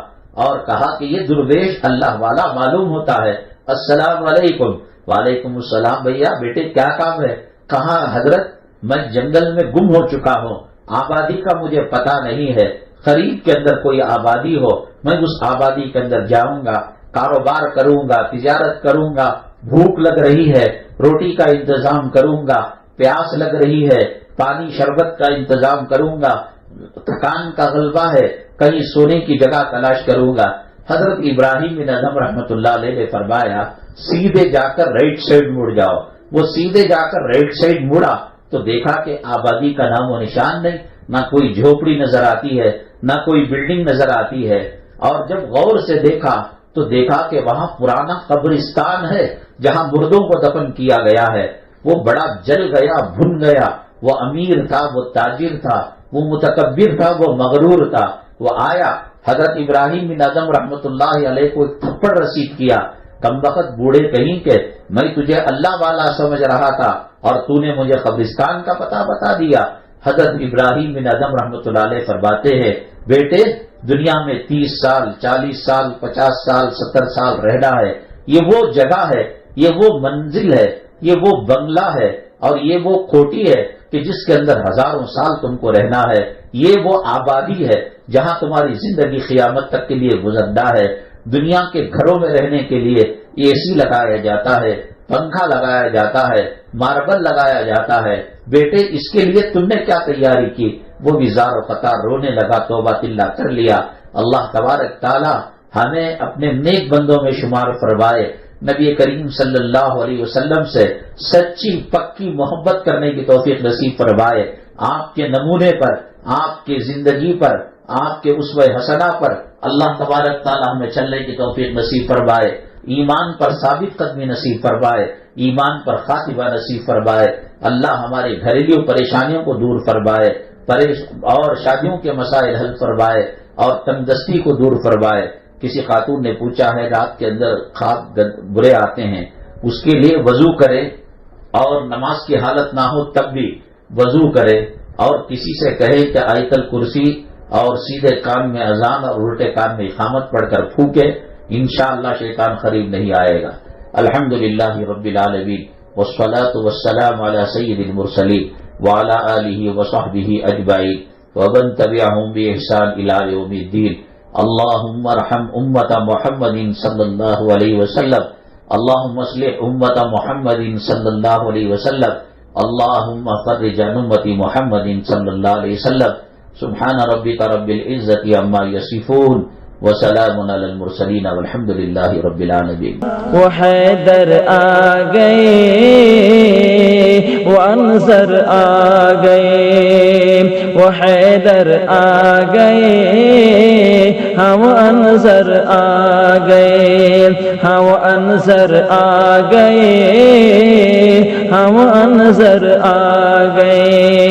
اور کہا کہ یہ درویش اللہ والا معلوم ہوتا ہے. السلام علیکم. وعلیکم السلام. بھیا بیٹے کیا کام ہے؟ کہاں حضرت میں جنگل میں گم ہو چکا ہوں، آبادی کا مجھے پتا نہیں ہے، قریب کے اندر کوئی آبادی ہو میں اس آبادی کے اندر جاؤں گا، کاروبار کروں گا، تجارت کروں گا، بھوک لگ رہی ہے روٹی کا انتظام کروں گا، پیاس لگ رہی ہے پانی شربت کا انتظام کروں گا، تھکان کا غلبہ ہے کہیں سونے کی جگہ تلاش کروں گا. حضرت ابراہیم بن ادہم رحمۃ اللہ علیہ نے فرمایا سیدھے جا کر رائٹ سائڈ مڑ جاؤ. وہ سیدھے جا کر رائٹ سائڈ مڑا تو دیکھا کہ آبادی کا نام و نشان نہیں، نہ کوئی جھوپڑی نظر آتی ہے، نہ کوئی بلڈنگ نظر آتی ہے. اور جب غور سے دیکھا تو دیکھا کہ وہاں پرانا قبرستان ہے جہاں مردوں کو دفن کیا گیا ہے. وہ بڑا جل گیا، بھن گیا. وہ امیر تھا، وہ تاجر تھا، وہ متکبر تھا، وہ مغرور تھا. وہ آیا حضرت ابراہیم بن ادہم رحمۃ اللہ علیہ کو ایک تھپڑ رسید کیا. کم وقت بوڑھے کہیں کہ میں تجھے اللہ والا سمجھ رہا تھا اور تو نے مجھے قبرستان کا پتہ بتا دیا. حضرت ابراہیم بن ادہم رحمۃ اللہ علیہ فرماتے ہیں بیٹے دنیا میں 30 سال 40 سال 50 سال 70 سال رہنا ہے، یہ وہ جگہ ہے، یہ وہ منزل ہے، یہ وہ بنگلہ ہے اور یہ وہ کوٹھی ہے کہ جس کے اندر ہزاروں سال تم کو رہنا ہے. یہ وہ آبادی ہے جہاں تمہاری زندگی قیامت تک کے لیے گزرنا ہے. دنیا کے گھروں میں رہنے کے لیے اے سی لگایا جاتا ہے، پنکھا لگایا جاتا ہے، ماربل لگایا جاتا ہے. بیٹے اس کے لیے تم نے کیا تیاری کی؟ وہ بھی زار و قطار رونے لگا، توبہ اللہ کر لیا. اللہ تبارک تعالی ہمیں اپنے نیک بندوں میں شمار فرمائے. نبی کریم صلی اللہ علیہ وسلم سے سچی پکی محبت کرنے کی توفیق نصیب فرمائے. آپ کے نمونے پر، آپ کی زندگی پر، آپ کے اسوہ حسنہ پر اللہ تبارک تعالی ہمیں چلنے کی توفیق نصیب فرمائے. ایمان پر ثابت قدمی نصیب فرمائے، ایمان پر خاتمہ نصیب فرمائے. اللہ ہمارے گھریلو پریشانیوں کو دور فرمائے اور شادیوں کے مسائل حل فرمائے اور تنگدستی کو دور فرمائے. کسی خاتون نے پوچھا ہے رات کے اندر خواب برے آتے ہیں، اس کے لیے وضو کرے اور نماز کی حالت نہ ہو تب بھی وضو کرے اور کسی سے کہے کہ آیت الکرسی اور سیدھے کان میں اذان اور الٹے کان میں اقامت پڑھ کر پھونکے، انشاءاللہ شیطان قریب نہیں آئے گا. الحمدللہ رب العالمین والصلاة والسلام على سید المرسلین وعلى آلہ وصحبہ اجمعین ومن تبعهم بإحسان إلى يوم الدين. اللهم ارحم امة محمد صلی اللہ علیہ وسلم. اللهم اصلح امة محمد صلی اللہ علیہ وسلم. اللهم فرج عن امة محمد صلی اللہ علیہ وسلم. سبحان ربک رب العزة عما يصفون وسلام علی المرسلین والحمد للہ رب العالمین. وہ حیدر آ گئے، وہ انصر آ گئے، وہ حیدر آ گئے، ہم انصر آ گئے، ہم انصر آ گئے، ہم انصر آ گئے.